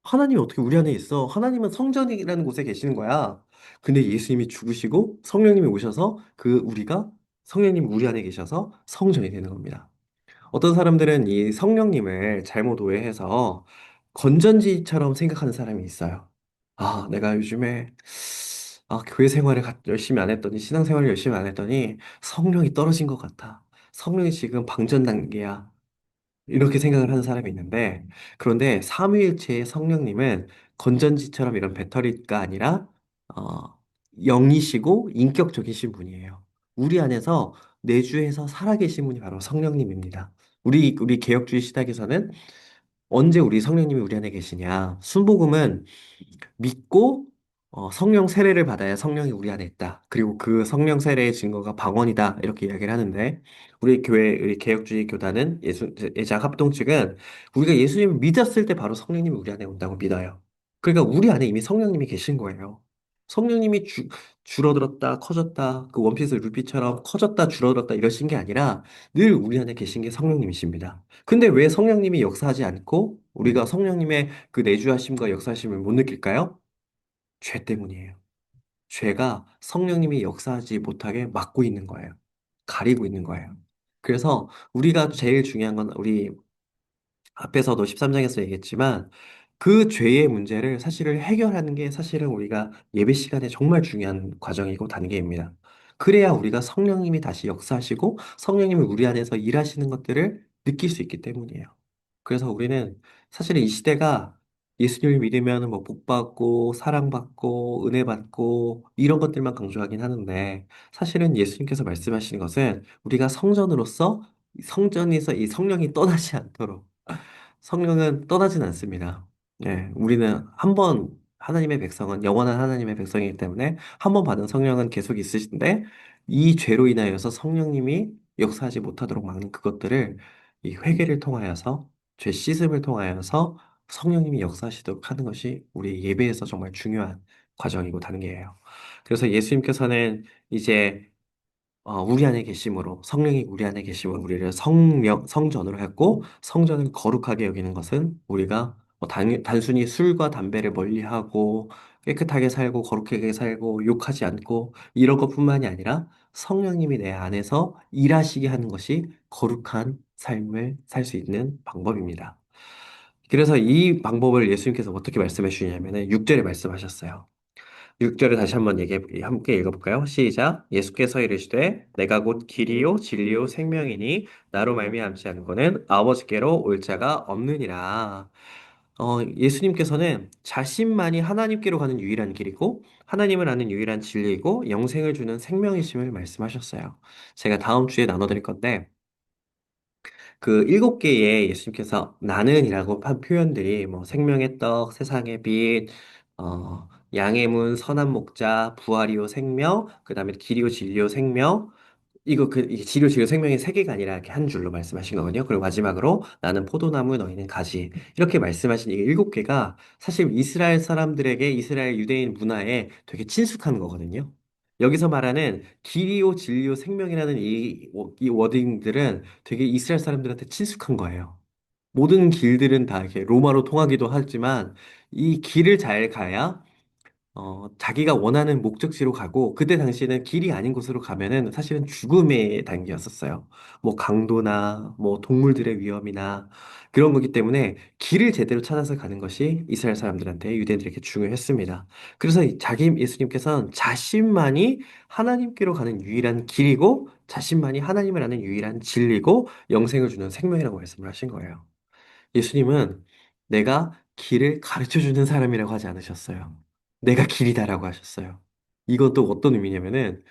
하나님이 어떻게 우리 안에 있어? 하나님은 성전이라는 곳에 계시는 거야. 근데 예수님이 죽으시고 성령님이 오셔서 그 우리가 성령님 우리 안에 계셔서 성전이 되는 겁니다. 어떤 사람들은 이 성령님을 잘못 오해해서 건전지처럼 생각하는 사람이 있어요. 아, 내가 요즘에 교회 생활을 열심히 안 했더니 신앙생활을 열심히 안 했더니 성령이 떨어진 것 같아. 성령이 지금 방전 단계야. 이렇게 생각을 하는 사람이 있는데, 그런데 삼위일체의 성령님은 건전지처럼 이런 배터리가 아니라, 어, 영이시고 인격적이신 분이에요. 우리 안에서 내주해서 살아계신 분이 바로 성령님입니다. 우리 개혁주의 시대에서는 언제 우리 성령님이 우리 안에 계시냐? 순복음은 믿고 성령 세례를 받아야 성령이 우리 안에 있다. 그리고 그 성령 세례의 증거가 방언이다. 이렇게 이야기를 하는데 우리 개혁주의 교단은 예장 합동 측은 우리가 예수님을 믿었을 때 바로 성령님이 우리 안에 온다고 믿어요. 그러니까 우리 안에 이미 성령님이 계신 거예요. 성령님이 줄어들었다, 커졌다, 그 원피스 루피처럼 커졌다, 줄어들었다 이러신 게 아니라 늘 우리 안에 계신 게 성령님이십니다. 근데 왜 성령님이 역사하지 않고 우리가 성령님의 그 내주하심과 역사하심을 못 느낄까요? 죄 때문이에요. 죄가 성령님이 역사하지 못하게 막고 있는 거예요. 가리고 있는 거예요. 그래서 우리가 제일 중요한 건 우리 앞에서도 13장에서 얘기했지만 그 죄의 문제를 사실을 해결하는 게 사실은 우리가 예배 시간에 정말 중요한 과정이고 단계입니다. 그래야 우리가 성령님이 다시 역사하시고 성령님이 우리 안에서 일하시는 것들을 느낄 수 있기 때문이에요. 그래서 우리는 사실은 이 시대가 예수님을 믿으면 뭐 복받고 사랑받고 은혜받고 이런 것들만 강조하긴 하는데 사실은 예수님께서 말씀하시는 것은 우리가 성전으로서 성전에서 이 성령이 떠나지 않도록 성령은 떠나진 않습니다. 예, 우리는 한 번 하나님의 백성은 영원한 하나님의 백성이기 때문에 한 번 받은 성령은 계속 있으신데 이 죄로 인하여서 성령님이 역사하지 못하도록 막는 그것들을 이 회개를 통하여서 죄 씻음을 통하여서 성령님이 역사하시도록 하는 것이 우리 예배에서 정말 중요한 과정이고 단계예요. 그래서 예수님께서는 이제 우리 안에 계심으로 성령이 우리 안에 계심으로 우리를 성전으로 했고 성전을 거룩하게 여기는 것은 우리가 단순히 술과 담배를 멀리하고 깨끗하게 살고 거룩하게 살고 욕하지 않고 이런 것뿐만이 아니라 성령님이 내 안에서 일하시게 하는 것이 거룩한 삶을 살 수 있는 방법입니다. 그래서 이 방법을 예수님께서 어떻게 말씀해 주시냐면은 6절에 말씀하셨어요. 6절을 다시 한번 함께 읽어볼까요? 시작. 예수께서 이르시되 내가 곧 길이요 진리요 생명이니 나로 말미암지 않은 거는 아버지께로 올 자가 없느니라. 예수님께서는 자신만이 하나님께로 가는 유일한 길이고 하나님을 아는 유일한 진리이고 영생을 주는 생명이심을 말씀하셨어요. 제가 다음 주에 나눠드릴 건데 그 7개의 예수님께서 나는이라고 한 표현들이 뭐 생명의 떡, 세상의 빛, 양의 문, 선한 목자, 부활이요 생명, 그 다음에 길이요 진리요 생명, 이게 지료 지료 생명의 세 개가 아니라 이렇게 한 줄로 말씀하신 거거든요. 그리고 마지막으로 나는 포도나무 너희는 가지. 이렇게 말씀하신 이 7개가 사실 이스라엘 사람들에게 이스라엘 유대인 문화에 되게 친숙한 거거든요. 여기서 말하는 길이요 진리요 생명이라는 이 워딩들은 되게 이스라엘 사람들한테 친숙한 거예요. 모든 길들은 다 이렇게 로마로 통하기도 하지만 이 길을 잘 가야 자기가 원하는 목적지로 가고, 그때 당시에는 길이 아닌 곳으로 가면은 사실은 죽음의 단계였었어요. 뭐 강도나, 뭐 동물들의 위험이나 그런 거기 때문에 길을 제대로 찾아서 가는 것이 이스라엘 사람들한테, 유대인들에게 중요했습니다. 그래서 자기 예수님께서는 자신만이 하나님께로 가는 유일한 길이고, 자신만이 하나님을 아는 유일한 진리고, 영생을 주는 생명이라고 말씀을 하신 거예요. 예수님은 내가 길을 가르쳐 주는 사람이라고 하지 않으셨어요. 내가 길이다라고 하셨어요. 이건 또 어떤 의미냐면은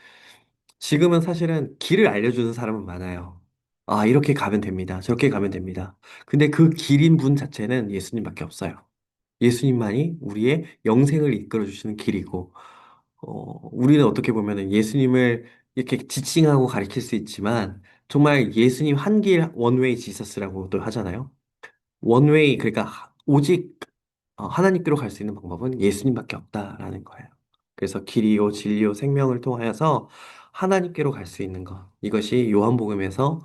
지금은 사실은 길을 알려주는 사람은 많아요. 아, 이렇게 가면 됩니다. 저렇게 가면 됩니다. 근데 그 길인 분 자체는 예수님밖에 없어요. 예수님만이 우리의 영생을 이끌어 주시는 길이고, 우리는 어떻게 보면은 예수님을 이렇게 지칭하고 가리킬 수 있지만, 정말 예수님 한 길 원웨이 지서스라고 또 하잖아요. 원웨이, 그러니까 오직 하나님께로 갈 수 있는 방법은 예수님밖에 없다라는 거예요. 그래서 길이요, 진리요, 생명을 통하여서 하나님께로 갈 수 있는 것. 이것이 요한복음에서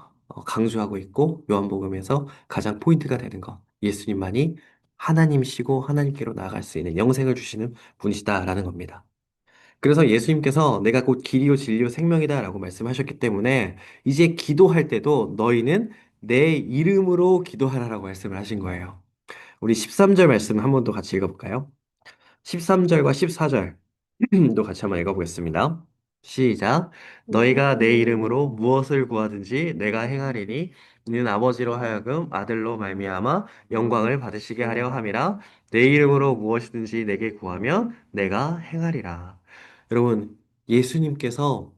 강조하고 있고, 요한복음에서 가장 포인트가 되는 것. 예수님만이 하나님이시고 하나님께로 나아갈 수 있는 영생을 주시는 분이시다라는 겁니다. 그래서 예수님께서 내가 곧 길이요, 진리요, 생명이다라고 말씀하셨기 때문에 이제 기도할 때도 너희는 내 이름으로 기도하라라고 말씀을 하신 거예요. 우리 13절 말씀 한 번 더 같이 읽어볼까요? 13절과 14절도 같이 한번 읽어보겠습니다. 시작. 너희가 내 이름으로 무엇을 구하든지 내가 행하리니 이는 아버지로 하여금 아들로 말미암아 영광을 받으시게 하려 함이라. 내 이름으로 무엇이든지 내게 구하면 내가 행하리라. 여러분, 예수님께서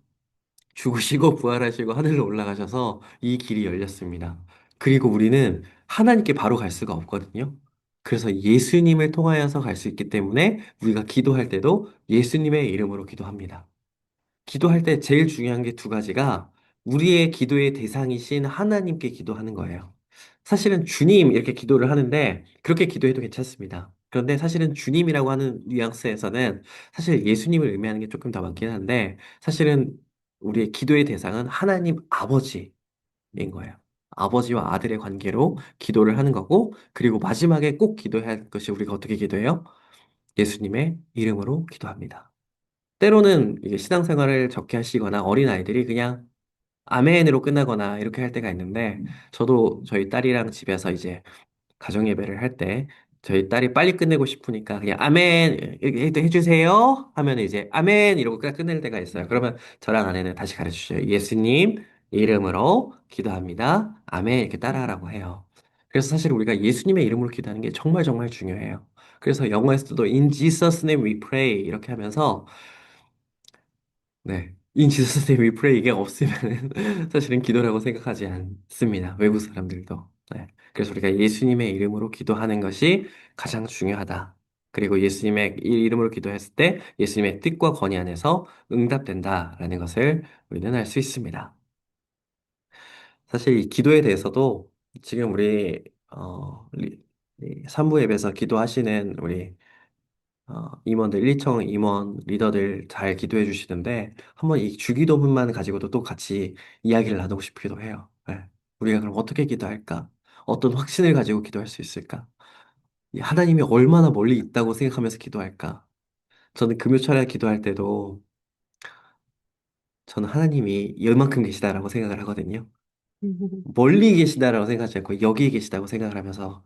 죽으시고 부활하시고 하늘로 올라가셔서 이 길이 열렸습니다. 그리고 우리는 하나님께 바로 갈 수가 없거든요. 그래서 예수님을 통하여서 갈 수 있기 때문에 우리가 기도할 때도 예수님의 이름으로 기도합니다. 기도할 때 제일 중요한 게 두 가지가 우리의 기도의 대상이신 하나님께 기도하는 거예요. 사실은 주님 이렇게 기도를 하는데 그렇게 기도해도 괜찮습니다. 그런데 사실은 주님이라고 하는 뉘앙스에서는 사실 예수님을 의미하는 게 조금 더 많긴 한데 사실은 우리의 기도의 대상은 하나님 아버지인 거예요. 아버지와 아들의 관계로 기도를 하는 거고 그리고 마지막에 꼭 기도해야 할 것이 우리가 어떻게 기도해요? 예수님의 이름으로 기도합니다. 때로는 이게 신앙생활을 적게 하시거나 어린아이들이 그냥 아멘으로 끝나거나 이렇게 할 때가 있는데 저도 저희 딸이랑 집에서 이제 가정 예배를 할 때 저희 딸이 빨리 끝내고 싶으니까 그냥 아멘 이렇게 해주세요 하면 이제 아멘 이러고 딱 끝낼 때가 있어요. 그러면 저랑 아내는 다시 가르쳐 주셔요. 예수님 이름으로 기도합니다. 아멘 이렇게 따라하라고 해요. 그래서 사실 우리가 예수님의 이름으로 기도하는 게 정말 정말 중요해요. 그래서 영어에서도 In Jesus' name we pray 이렇게 하면서 네. In Jesus' name we pray 이게 없으면은 사실은 기도라고 생각하지 않습니다. 외국 사람들도. 네. 그래서 우리가 예수님의 이름으로 기도하는 것이 가장 중요하다. 그리고 예수님의 이름으로 기도했을 때 예수님의 뜻과 권위 안에서 응답된다라는 것을 우리는 알 수 있습니다. 사실 이 기도에 대해서도 지금 우리 산부 예배에서 기도하시는 우리 임원들, 1청 임원 리더들 잘 기도해 주시는데, 한번 이 주기도문만 가지고도 또 같이 이야기를 나누고 싶기도 해요. 네. 우리가 그럼 어떻게 기도할까? 어떤 확신을 가지고 기도할 수 있을까? 이 하나님이 얼마나 멀리 있다고 생각하면서 기도할까? 저는 금요철에 기도할 때도 저는 하나님이 이만큼 계시다라고 생각을 하거든요. 멀리 계시다라고 생각하지 않고 여기 계시다고 생각을 하면서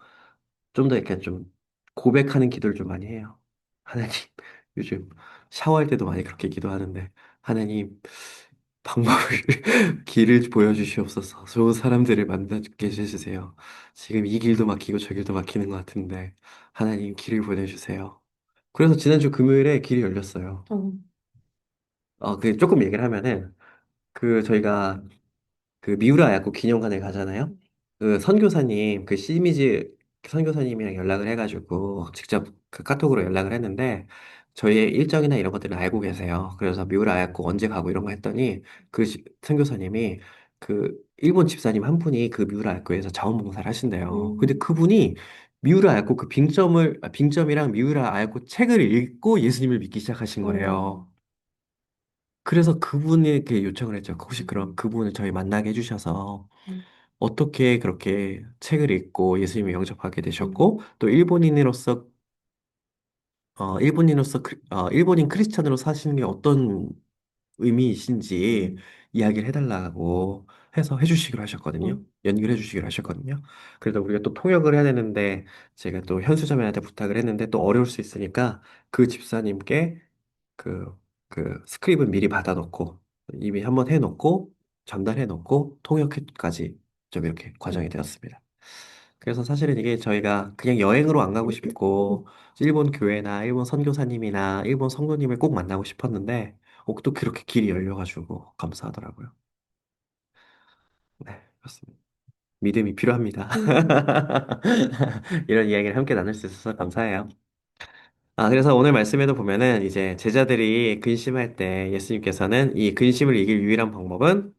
좀 더 이렇게 좀 고백하는 기도를 좀 많이 해요. 하나님, 요즘 샤워할 때도 많이 그렇게 기도하는데, 하나님, 방법을, 길을 보여주시옵소서. 좋은 사람들을 만나게 해주세요. 지금 이 길도 막히고 저 길도 막히는 것 같은데, 하나님, 길을 보내주세요. 그래서 지난주 금요일에 길이 열렸어요. 그 조금 얘기를 하면은, 저희가 그 미우라 야구 기념관에 가잖아요. 그 선교사님, 그 시미즈 선교사님이랑 연락을 해가지고 직접 그 카톡으로 연락을 했는데 저희의 일정이나 이런 것들을 알고 계세요. 그래서 미우라 야구 언제 가고 이런 거 했더니 선교사님이 그 일본 집사님 한 분이 그 미우라 야구에서 자원봉사를 하신대요. 근데 그분이 미우라 야구 그 빙점이랑 미우라 야구 책을 읽고 예수님을 믿기 시작하신 거예요. 그래서 그분에게 요청을 했죠. 혹시 그럼 그분을 저희 만나게 해주셔서 어떻게 그렇게 책을 읽고 예수님을 영접하게 되셨고 또 일본인으로서 일본인 크리스찬으로 사시는 게 어떤 의미이신지 이야기를 해달라고 해서 해주시기로 하셨거든요. 응. 연결해 주시기로 하셨거든요. 그래서 우리가 또 통역을 해야 되는데 제가 또 현수자매한테 부탁을 했는데 또 어려울 수 있으니까 그 집사님께 그 스크립은 미리 받아놓고 이미 한번 해놓고 전달해놓고 통역까지 좀 이렇게 과정이 되었습니다. 그래서 사실은 이게 저희가 그냥 여행으로 안 가고 싶고 일본 교회나 일본 선교사님이나 일본 성도님을 꼭 만나고 싶었는데 또 그렇게 길이 열려가지고 감사하더라고요. 네, 그렇습니다. 믿음이 필요합니다. 응. 이런 이야기를 함께 나눌 수 있어서 감사해요. 그래서 오늘 말씀에도 보면은 이제 제자들이 근심할 때 예수님께서는 이 근심을 이길 유일한 방법은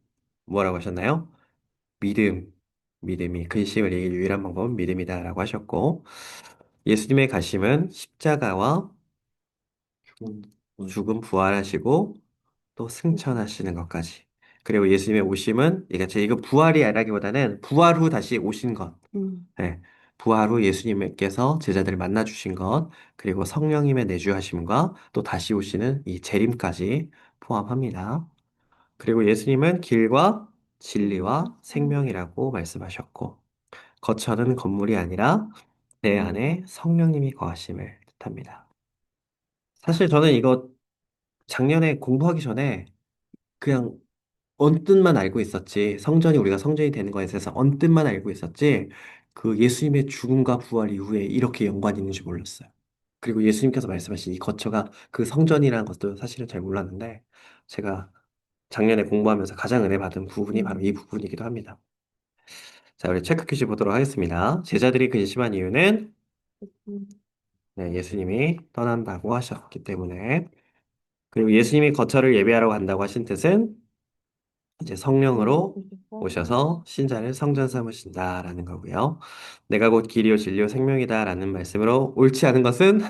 뭐라고 하셨나요? 믿음. 믿음이 근심을 이길 유일한 방법은 믿음이다라고 하셨고 예수님의 가심은 십자가와 죽음. 죽음 부활하시고 또 승천하시는 것까지. 그리고 예수님의 오심은 이거 부활이 아니라기보다는 부활 후 다시 오신 것. 응. 네. 부활 후 예수님께서 제자들을 만나 주신 것, 그리고 성령님의 내주하심과 또 다시 오시는 이 재림까지 포함합니다. 그리고 예수님은 길과 진리와 생명이라고 말씀하셨고, 거처는 건물이 아니라 내 안에 성령님이 거하심을 뜻합니다. 사실 저는 이거 작년에 공부하기 전에 그냥 언뜻만 알고 있었지. 우리가 성전이 되는 거에 대해서 언뜻만 알고 있었지. 그 예수님의 죽음과 부활 이후에 이렇게 연관이 있는지 몰랐어요. 그리고 예수님께서 말씀하신 이 거처가 그 성전이라는 것도 사실은 잘 몰랐는데, 제가 작년에 공부하면서 가장 은혜 받은 부분이 바로 이 응. 부분이기도 합니다. 자, 우리 체크 퀴즈 보도록 하겠습니다. 제자들이 근심한 이유는 응. 네, 예수님이 떠난다고 하셨기 때문에, 그리고 예수님이 거처를 예배하러 간다고 하신 뜻은 이제 응. 성령으로 그래서 오셔서 신자를 성전 삼으신다라는 거고요. 내가 곧 길이요 진리요 생명이다라는 말씀으로 옳지 않은 것은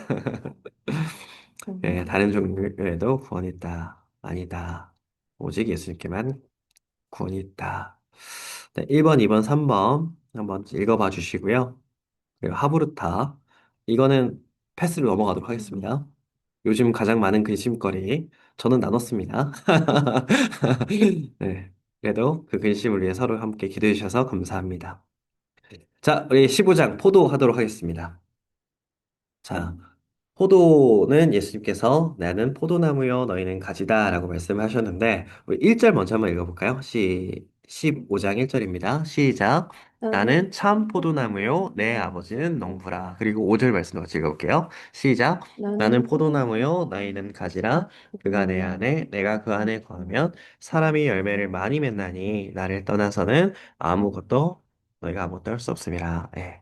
예, 다른 종교에도 구원이 있다. 아니다. 오직 예수님께만 구원이 있다. 네, 1번, 2번, 3번 한번 읽어봐 주시고요. 그리고 하부르타 이거는 패스로 넘어가도록 하겠습니다. 요즘 가장 많은 근심거리 저는 나눴습니다. 네, 그래도 그 근심을 위해 서로 함께 기도해 주셔서 감사합니다. 자, 우리 15장 포도 하도록 하겠습니다. 자, 포도는 예수님께서 나는 포도나무요 너희는 가지다 라고 말씀하셨는데 우리 1절 먼저 한번 읽어볼까요? 15장 1절입니다. 시작. 나는 나는 참 포도나무요 내 아버지는 농부라. 그리고 5절 말씀 같이 읽어볼게요. 시작. 나는 나는 포도나무요 너희는 가지라. 그가 내 안에 내가 그 안에 거하면 사람이 열매를 많이 맺나니 나를 떠나서는 너희가 아무것도 할 수 없음이라. 예.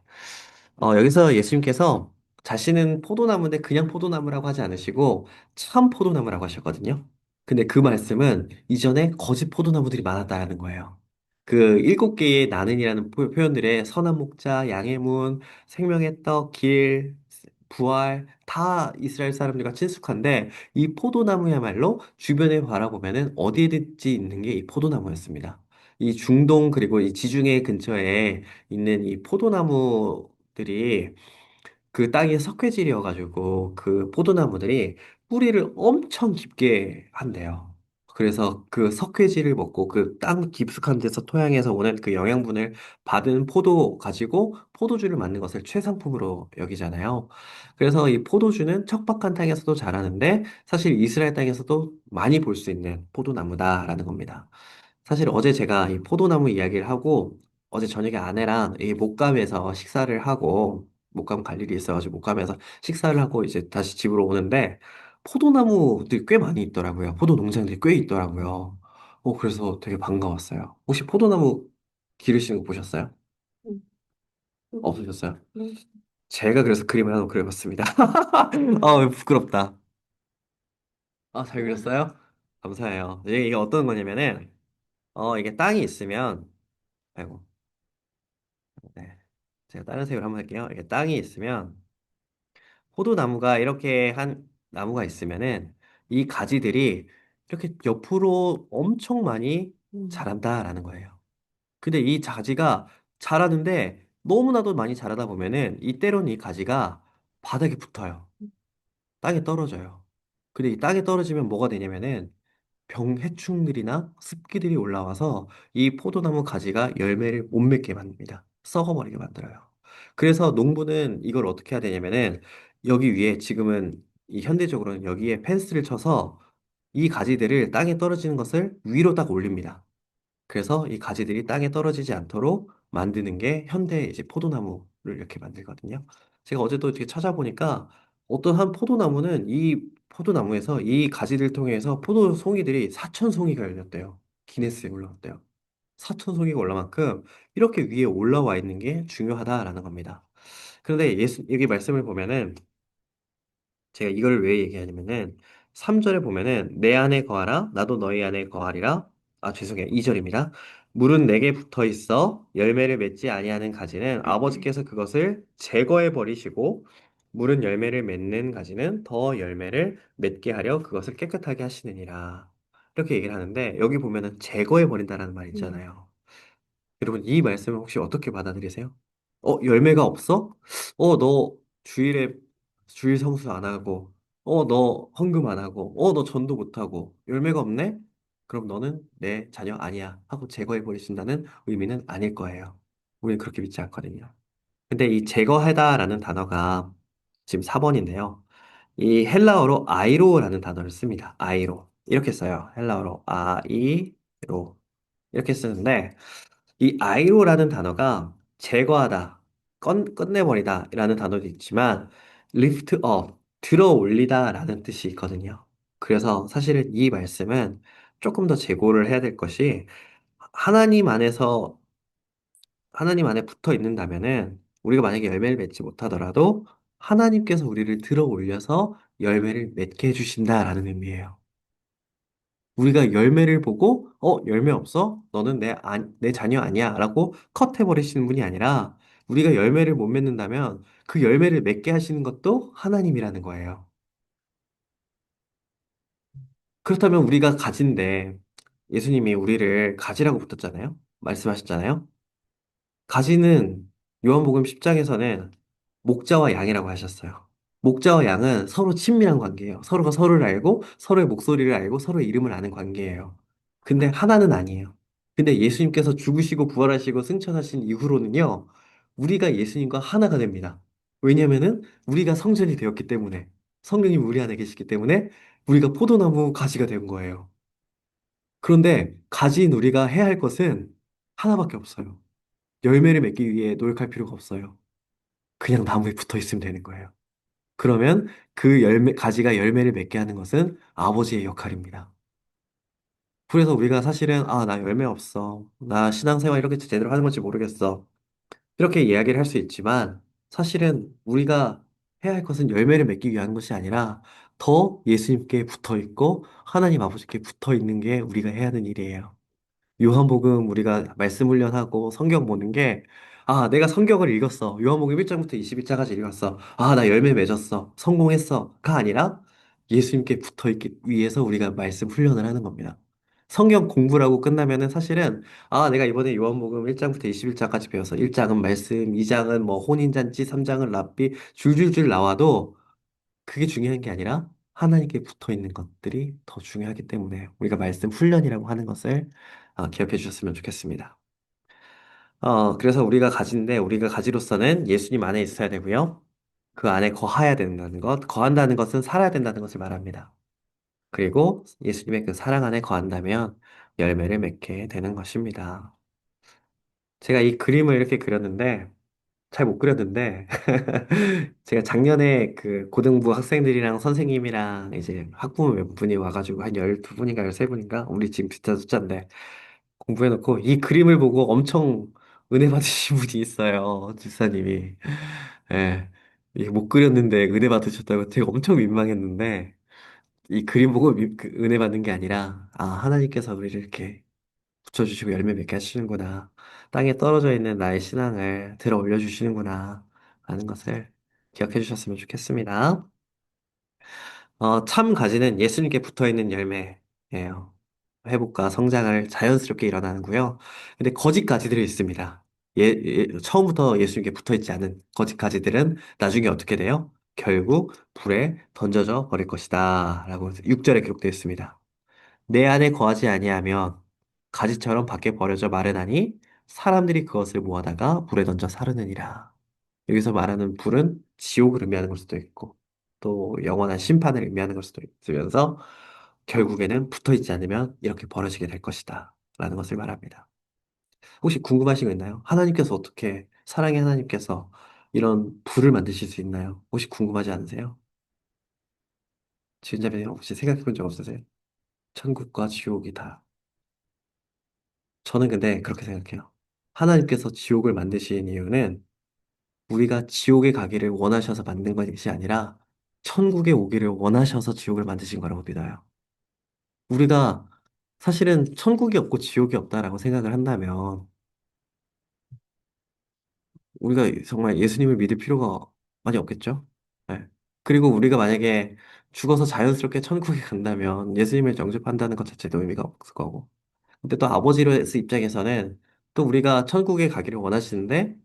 여기서 예수님께서 자신은 포도나무인데 그냥 포도나무라고 하지 않으시고 참 포도나무라고 하셨거든요. 근데 그 말씀은 이전에 거짓 포도나무들이 많았다라는 거예요. 그 7개의 나는이라는 표현들의 선한 목자, 양의 문, 생명의 떡, 길, 부활 다 이스라엘 사람들과 친숙한데 이 포도나무야말로 주변에 바라보면은 어디든지 있는 게 이 포도나무였습니다. 이 중동 그리고 이 지중해 근처에 있는 이 포도나무들이 그 땅이 석회질이어가지고 그 포도나무들이 뿌리를 엄청 깊게 한대요. 그래서 그 석회질을 먹고 그 땅 깊숙한 데서 토양에서 오는 그 영양분을 받은 포도 가지고 포도주를 만든 것을 최상품으로 여기잖아요. 그래서 이 포도주는 척박한 땅에서도 자라는데 사실 이스라엘 땅에서도 많이 볼 수 있는 포도나무다라는 겁니다. 사실 어제 제가 이 포도나무 이야기를 하고 어제 저녁에 아내랑 이 목감에서 식사를 하고 목감 갈 일이 있어가지고 목감에서 식사를 하고 이제 다시 집으로 오는데 포도나무들이 꽤 많이 있더라고요. 포도 농장들이 꽤 있더라고요. 그래서 되게 반가웠어요. 혹시 포도나무 기르시는 거 보셨어요? 응. 응. 없으셨어요? 응. 제가 그래서 그림을 하나 그려봤습니다. 부끄럽다. 잘 그렸어요? 감사해요. 이게 어떤 거냐면은, 이게 땅이 있으면, 아이고, 네. 제가 다른 색으로 한번 할게요. 이게 땅이 있으면 포도나무가 이렇게 한 나무가 있으면은 이 가지들이 이렇게 옆으로 엄청 많이 응. 자란다라는 거예요. 근데 이 가지가 자라는데 너무나도 많이 자라다 보면은 이 때로는 이 가지가 바닥에 붙어요. 땅에 떨어져요. 근데 이 땅에 떨어지면 뭐가 되냐면은 병해충들이나 습기들이 올라와서 이 포도나무 가지가 열매를 못 맺게 만듭니다. 썩어버리게 만들어요. 그래서 농부는 이걸 어떻게 해야 되냐면은 여기 위에 지금은 이 현대적으로는 여기에 펜스를 쳐서 이 가지들을 땅에 떨어지는 것을 위로 딱 올립니다. 그래서 이 가지들이 땅에 떨어지지 않도록 만드는 게 현대 이제 포도나무를 이렇게 만들거든요. 제가 어제도 이렇게 찾아보니까 어떤 한 포도나무는 이 포도나무에서 이 가지를 통해서 포도 송이들이 4천 송이가 열렸대요. 기네스에 올라왔대요. 4천 송이가 올라만큼 이렇게 위에 올라와 있는 게 중요하다라는 겁니다. 그런데 여기 말씀을 보면은 제가 이걸 왜 얘기하냐면은 3절에 보면은 내 안에 거하라 나도 너희 안에 거하리라. 아, 죄송해요. 2절입니다. 물은 내게 붙어 있어 열매를 맺지 아니하는 가지는 아버지께서 그것을 제거해 버리시고 물은 열매를 맺는 가지는 더 열매를 맺게 하려 그것을 깨끗하게 하시느니라. 이렇게 얘기를 하는데 여기 보면은 제거해 버린다라는 말 음. 있잖아요. 여러분, 이 말씀을 혹시 어떻게 받아들이세요? 열매가 없어? 너 주일에 주일 성수 안 하고, 너 헌금 안 하고, 너 전도 못 하고, 열매가 없네? 그럼 너는 내 자녀 아니야. 하고 제거해 버리신다는 의미는 아닐 거예요. 우리는 그렇게 믿지 않거든요. 근데 이 제거하다라는 단어가 지금 4번인데요. 이 헬라어로 아이로라는 단어를 씁니다. 아이로. 이렇게 써요. 헬라어로 아이로. 이렇게 쓰는데, 이 아이로라는 단어가 제거하다, 끝내버리다 라는 단어도 있지만 lift up, 들어 올리다 라는 뜻이 있거든요. 그래서 사실은 이 말씀은 조금 더 재고를 해야 될 것이 하나님 안에서 하나님 안에 붙어 있는다면은 우리가 만약에 열매를 맺지 못하더라도 하나님께서 우리를 들어 올려서 열매를 맺게 해주신다라는 의미예요. 우리가 열매를 보고, 열매 없어? 너는 내 자녀 아니야. 라고 컷해버리시는 분이 아니라, 우리가 열매를 못 맺는다면 그 열매를 맺게 하시는 것도 하나님이라는 거예요. 그렇다면 우리가 가지인데, 예수님이 우리를 가지라고 붙었잖아요? 말씀하셨잖아요? 가지는 요한복음 10장에서는 목자와 양이라고 하셨어요. 목자와 양은 서로 친밀한 관계예요. 서로가 서로를 알고 서로의 목소리를 알고 서로의 이름을 아는 관계예요. 근데 하나는 아니에요. 근데 예수님께서 죽으시고 부활하시고 승천하신 이후로는요, 우리가 예수님과 하나가 됩니다. 왜냐면은 우리가 성전이 되었기 때문에 성령님 우리 안에 계시기 때문에 우리가 포도나무 가지가 된 거예요. 그런데 가지인 우리가 해야 할 것은 하나밖에 없어요. 열매를 맺기 위해 노력할 필요가 없어요. 그냥 나무에 붙어 있으면 되는 거예요. 그러면 그 가지가 열매를 맺게 하는 것은 아버지의 역할입니다. 그래서 우리가 사실은, 나 열매 없어. 나 신앙생활 이렇게 제대로 하는 건지 모르겠어. 이렇게 이야기를 할 수 있지만, 사실은 우리가 해야 할 것은 열매를 맺기 위한 것이 아니라, 더 예수님께 붙어 있고, 하나님 아버지께 붙어 있는 게 우리가 해야 하는 일이에요. 요한복음 우리가 말씀 훈련하고 성경 보는 게, 내가 성경을 읽었어. 요한복음 1장부터 21장까지 읽었어. 나 열매 맺었어. 성공했어.가 아니라 예수님께 붙어 있기 위해서 우리가 말씀 훈련을 하는 겁니다. 성경 공부라고 끝나면은 사실은, 내가 이번에 요한복음 1장부터 21장까지 배워서 1장은 말씀, 2장은 뭐 혼인잔치, 3장은 랍비, 줄줄줄 나와도 그게 중요한 게 아니라 하나님께 붙어 있는 것들이 더 중요하기 때문에 우리가 말씀 훈련이라고 하는 것을 기억해 주셨으면 좋겠습니다. 그래서 우리가 가지인데 우리가 가지로서는 예수님 안에 있어야 되고요. 그 안에 거해야 된다는 것, 거한다는 것은 살아야 된다는 것을 말합니다. 그리고 예수님의 그 사랑 안에 거한다면 열매를 맺게 되는 것입니다. 제가 이 그림을 이렇게 그렸는데 잘 못 그렸는데 제가 작년에 그 고등부 학생들이랑 선생님이랑 이제 학부모 몇 분이 와가지고 한 12분인가 13분인가 우리 지금 비슷한 숫자인데 공부해놓고 이 그림을 보고 엄청 은혜 받으신 분이 있어요. 집사님이. 예. 이게 못 그렸는데 은혜 받으셨다고 제가 엄청 민망했는데 이 그림 보고 은혜 받는 게 아니라 하나님께서 우리를 이렇게 붙여주시고 열매 맺게 하시는구나. 땅에 떨어져 있는 나의 신앙을 들어 올려주시는구나. 라는 것을 기억해 주셨으면 좋겠습니다. 참 가지는 예수님께 붙어 있는 열매예요. 회복과 성장을 자연스럽게 일어나는고요. 근데 거짓 가지들이 있습니다. 처음부터 예수님께 붙어 있지 않은 거짓 가지들은 나중에 어떻게 돼요? 결국 불에 던져져 버릴 것이다. 라고 6절에 기록되어 있습니다. 내 안에 거하지 아니하면 가지처럼 밖에 버려져 마르나니 사람들이 그것을 모아다가 불에 던져 사르느니라. 여기서 말하는 불은 지옥을 의미하는 걸 수도 있고 또 영원한 심판을 의미하는 걸 수도 있으면서 결국에는 붙어 있지 않으면 이렇게 벌어지게 될 것이다. 라는 것을 말합니다. 혹시 궁금하신 거 있나요? 하나님께서 어떻게, 사랑의 하나님께서 이런 불을 만드실 수 있나요? 혹시 궁금하지 않으세요? 지은자매님 혹시 생각해 본 적 없으세요? 천국과 지옥이 다. 저는 근데 그렇게 생각해요. 하나님께서 지옥을 만드신 이유는 우리가 지옥에 가기를 원하셔서 만든 것이 아니라 천국에 오기를 원하셔서 지옥을 만드신 거라고 믿어요. 우리가 사실은 천국이 없고 지옥이 없다라고 생각을 한다면 우리가 정말 예수님을 믿을 필요가 많이 없겠죠? 네. 그리고 우리가 만약에 죽어서 자연스럽게 천국에 간다면 예수님을 영접한다는 것 자체도 의미가 없을 거고. 근데 또 아버지로서 입장에서는 또 우리가 천국에 가기를 원하시는데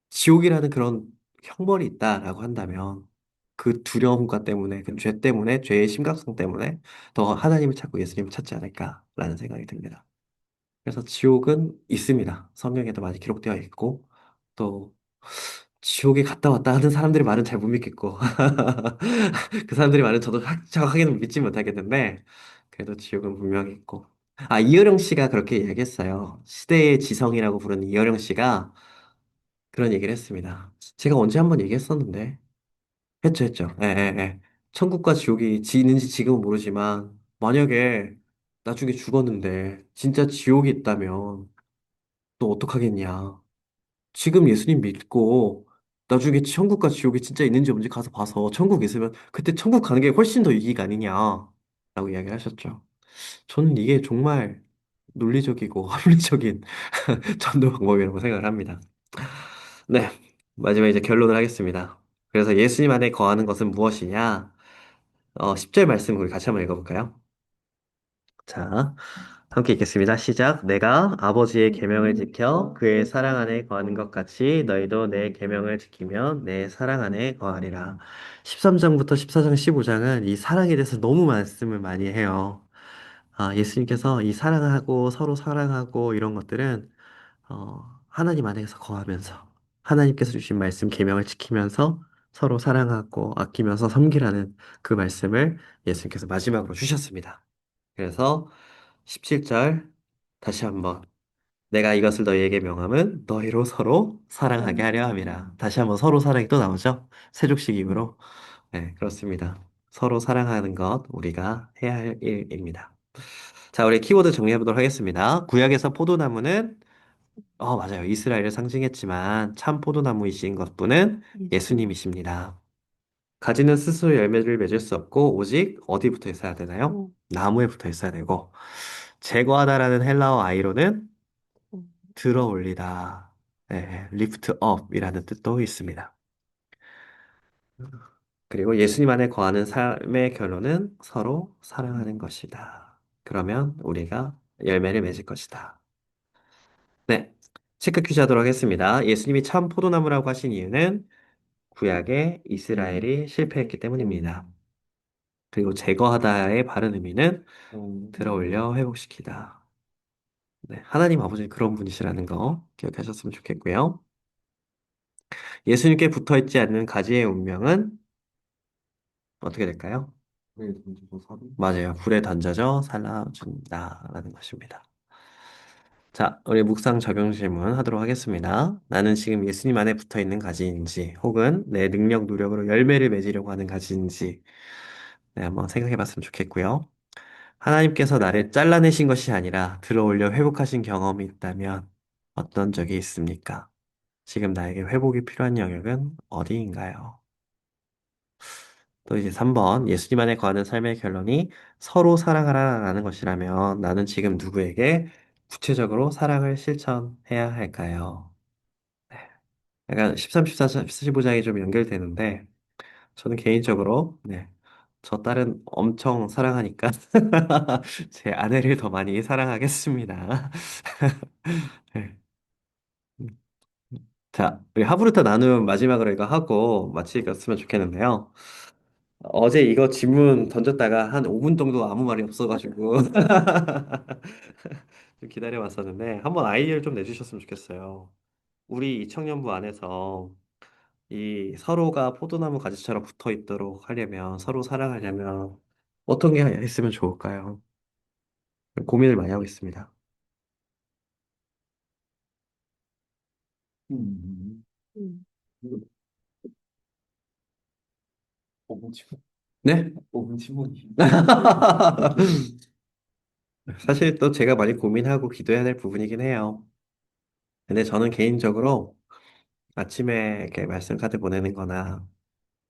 지옥이라는 그런 형벌이 있다라고 한다면 그 두려움과 때문에, 그 죄 때문에, 죄의 심각성 때문에 더 하나님을 찾고 예수님을 찾지 않을까라는 생각이 듭니다. 그래서 지옥은 있습니다. 성경에도 많이 기록되어 있고, 또 지옥에 갔다 왔다 하는 사람들의 말은 잘 못 믿겠고, 그 사람들의 말은 저도 정확하게는 믿지 못하겠는데, 그래도 지옥은 분명히 있고. 아, 이효령 씨가 그렇게 이야기했어요. 시대의 지성이라고 부르는 이효령 씨가 그런 얘기를 했습니다. 제가 언제 한번 얘기했었는데, 했죠. 예, 예, 예. 천국과 지옥이 있는지 지금은 모르지만, 만약에 나중에 죽었는데, 진짜 지옥이 있다면, 또 어떡하겠냐. 지금 예수님 믿고, 나중에 천국과 지옥이 진짜 있는지 없는지 가서 봐서, 천국 있으면, 그때 천국 가는 게 훨씬 더 이익 아니냐. 라고 이야기를 하셨죠. 저는 이게 정말 논리적이고 합리적인 전도 방법이라고 생각을 합니다. 네. 마지막에 이제 결론을 하겠습니다. 그래서 예수님 안에 거하는 것은 무엇이냐? 10절 말씀 우리 같이 한번 읽어볼까요? 자, 함께 읽겠습니다. 시작. 내가 아버지의 계명을 지켜 그의 사랑 안에 거하는 것 같이 너희도 내 계명을 지키면 내 사랑 안에 거하리라. 13장부터 14장, 15장은 이 사랑에 대해서 너무 말씀을 많이 해요. 아, 예수님께서 이 사랑하고 서로 사랑하고 이런 것들은 하나님 안에서 거하면서 하나님께서 주신 말씀 계명을 지키면서 서로 사랑하고 아끼면서 섬기라는 그 말씀을 예수님께서 마지막으로 주셨습니다. 그래서 17절 다시 한번 내가 이것을 너희에게 명함은 너희로 서로 사랑하게 하려 함이라. 다시 한번 서로 사랑이 또 나오죠? 세족식이므로. 네, 그렇습니다. 서로 사랑하는 것 우리가 해야 할 일입니다. 자, 우리 키워드 정리해 보도록 하겠습니다. 구약에서 포도나무는 맞아요. 이스라엘을 상징했지만 참 포도나무이신 것뿐은 예수님이십니다. 가지는 스스로 열매를 맺을 수 없고 오직 어디 붙어 있어야 되나요? 음, 나무에 붙어 있어야 되고 제거하다라는 헬라어 아이로는 음, 들어 올리다, 네, lift up이라는 뜻도 있습니다. 그리고 예수님 안에 거하는 삶의 결론은 서로 사랑하는 것이다. 그러면 우리가 열매를 맺을 것이다. 네, 체크 퀴즈 하도록 하겠습니다. 예수님이 참 포도나무라고 하신 이유는 구약의 이스라엘이 실패했기 때문입니다. 그리고 제거하다의 바른 의미는 들어 올려 회복시키다. 네, 하나님 아버지 그런 분이시라는 거 기억하셨으면 좋겠고요. 예수님께 붙어 있지 않는 가지의 운명은 어떻게 될까요? 네, 던지고 사람. 맞아요. 불에 던져져 살라준다라는 것입니다. 자, 우리 묵상 적용 질문 하도록 하겠습니다. 나는 지금 예수님 안에 붙어 있는 가지인지, 혹은 내 능력, 노력으로 열매를 맺으려고 하는 가지인지, 네, 한번 생각해 봤으면 좋겠고요. 하나님께서 나를 잘라내신 것이 아니라 들어올려 회복하신 경험이 있다면 어떤 적이 있습니까? 지금 나에게 회복이 필요한 영역은 어디인가요? 또 이제 3번, 예수님 안에 거하는 삶의 결론이 서로 사랑하라라는 것이라면 나는 지금 누구에게 구체적으로 사랑을 실천해야 할까요? 약간 13, 14, 15장이 좀 연결되는데 저는 개인적으로 저 딸은 엄청 사랑하니까 제 아내를 더 많이 사랑하겠습니다. 네. 자, 우리 하부르트 나눔 마지막으로 이거 하고 마치겠으면 좋겠는데요. 어제 이거 질문 던졌다가 한 5분 정도 아무 말이 없어가지고 좀 기다려 왔었는데 한번 아이디어를 좀 내주셨으면 좋겠어요. 우리 이 청년부 안에서 이 서로가 포도나무 가지처럼 붙어 있도록 하려면 서로 사랑하려면 어떤 게 있으면 좋을까요? 고민을 많이 하고 있습니다. 음. 음. 5분 치고 네? 5분 치고니. 사실 또 제가 많이 고민하고 기도해야 될 부분이긴 해요. 근데 저는 개인적으로 아침에 이렇게 말씀 카드 보내는 거나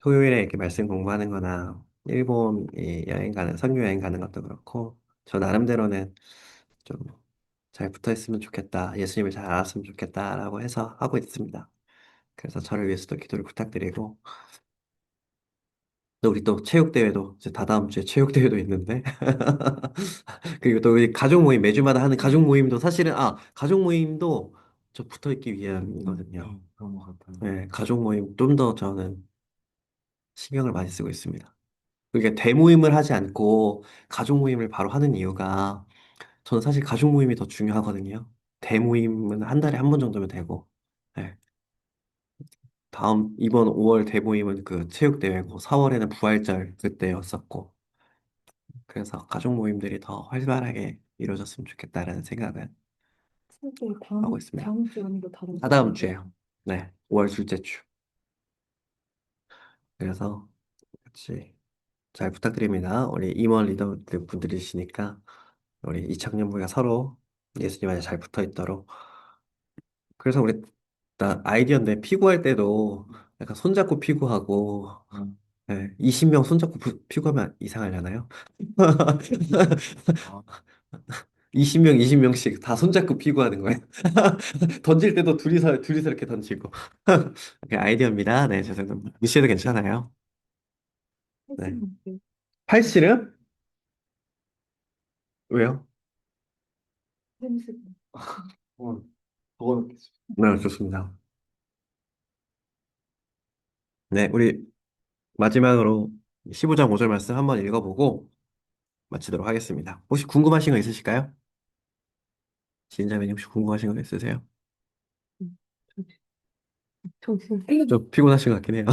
토요일에 이렇게 말씀 공부하는 거나 일본 이 여행 가는 선교 여행 가는 것도 그렇고 저 나름대로는 좀 잘 붙어 있으면 좋겠다. 예수님을 잘 알았으면 좋겠다라고 해서 하고 있습니다. 그래서 저를 위해서도 기도를 부탁드리고 또 우리 또 체육대회도 이제 다다음 주에 체육대회도 있는데 그리고 또 우리 가족 모임 매주마다 하는 가족 모임도 사실은 가족 모임도 저 붙어 있기 위함이거든요. 그런 것 같아요. 네, 가족 모임 좀 더 저는 신경을 많이 쓰고 있습니다. 그러니까 대모임을 하지 않고 가족 모임을 바로 하는 이유가 저는 사실 가족 모임이 더 중요하거든요. 대모임은 한 달에 한 번 정도면 되고. 네. 이번 5월 대모임은 그 체육대회고 4월에는 부활절 그때였었고. 그래서 가족 모임들이 더 활발하게 이루어졌으면 좋겠다라는 생각을 슬슬 하고 다음 있습니다. 다음 주 아니고 다음 다다음 주. 주에요. 네. 5월 둘째 주. 그래서 같이 잘 부탁드립니다. 우리 임원 리더들 분들이시니까 우리 이창년부가 서로 예수님 안에 잘 붙어 있도록. 그래서 나 아이디어인데 피구할 때도 약간 손잡고 피구하고, 음. 네, 20명 손잡고 피구하면 이상하려나요? 아, 20명, 20명씩 다 손잡고 피구하는 거예요. 던질 때도 둘이서 이렇게 던지고. 그게 아이디어입니다. 네, 죄송합니다. 미시해도 괜찮아요. 네. 했으면 돼. 팔씨름? 왜요? 재밌을 것 오늘 그거 겠습니다. 네, 좋습니다. 네, 우리 마지막으로 15장 5절 말씀 한번 읽어보고 마치도록 하겠습니다. 혹시 궁금하신 거 있으실까요? 지인자매님 혹시 궁금하신 거 있으세요? 같아. 정신 좀 피곤하신 것 같긴 해요.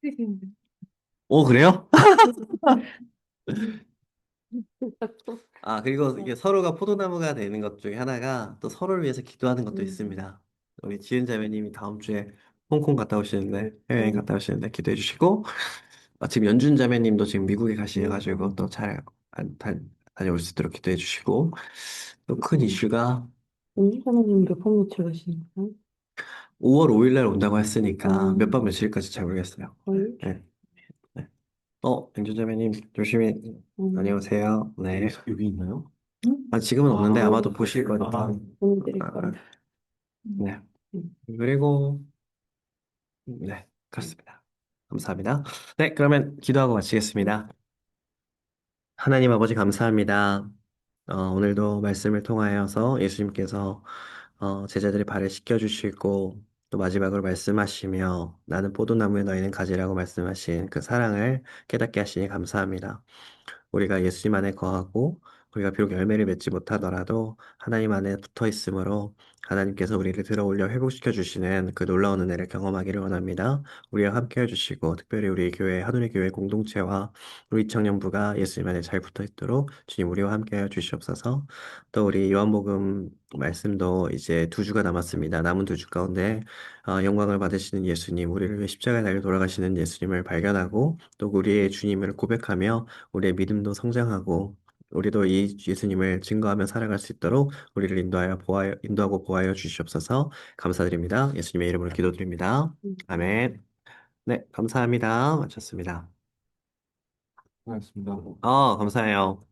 쓰시는데. 그래요? 또. 그리고 이게 서로가 포도나무가 되는 것 중에 하나가 또 서로를 위해서 기도하는 것도 음. 있습니다. 우리 지은자매님이 다음 주에 홍콩 갔다 오시는데, 해외여행 음. 갔다 오시는데 기도해 주시고, 지금 연준자매님도 지금 미국에 가셔가지고 또 잘 다녀올 수 있도록 기도해 주시고, 또 큰 이슈가 언제 사장님 몇 번 며칠 가시는 거예요? 5월 5일 날 온다고 했으니까 몇 박 음. 며칠까지 잘 모르겠어요. 거의? 네. 네. 연준자매님 조심히 음. 다녀오세요. 네. 여기 있나요? 지금은 없는데 아, 아마도 보실 거니까. 오늘 드릴 아, 겁니다. 네. 음. 그리고, 네, 그렇습니다. 감사합니다. 네, 그러면 기도하고 마치겠습니다. 하나님 아버지 감사합니다. 오늘도 말씀을 통하여서 예수님께서 제자들의 발을 씻겨주시고 또 마지막으로 말씀하시며 나는 포도나무에 너희는 가지라고 말씀하신 그 사랑을 깨닫게 하시니 감사합니다. 우리가 예수님 안에 거하고 우리가 비록 열매를 맺지 못하더라도 하나님 안에 붙어 있으므로 하나님께서 우리를 들어 올려 회복시켜 주시는 그 놀라운 은혜를 경험하기를 원합니다. 우리와 함께 해주시고 특별히 우리 교회 하늘의 교회 공동체와 우리 청년부가 예수님 안에 잘 붙어 있도록 주님 우리와 함께 해 주시옵소서. 또 우리 요한복음 말씀도 이제 2주가 남았습니다. 남은 2주 가운데 영광을 받으시는 예수님, 우리를 위해 십자가에 달려 돌아가시는 예수님을 발견하고 또 우리의 주님을 고백하며 우리의 믿음도 성장하고 우리도 이 예수님을 증거하며 살아갈 수 있도록 우리를 인도하고 보호하여 주시옵소서. 감사드립니다. 예수님의 이름으로 기도드립니다. 아멘. 네, 감사합니다. 마쳤습니다. 고맙습니다. 감사해요.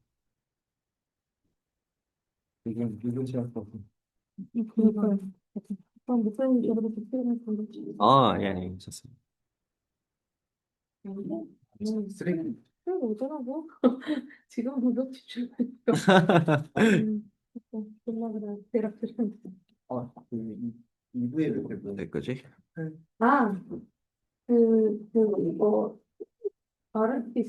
이건 제가 또 그러니까요. 목사님 저보다 더 필요한 건데. 예, 예, 괜찮습니다. 쓰레기. 그래 오더라고. 지금 공격 집중하니까. 끝나고 대략 들었는데. 아, 그 2부에 몇 개? 될 거지? 아, 이거, RFP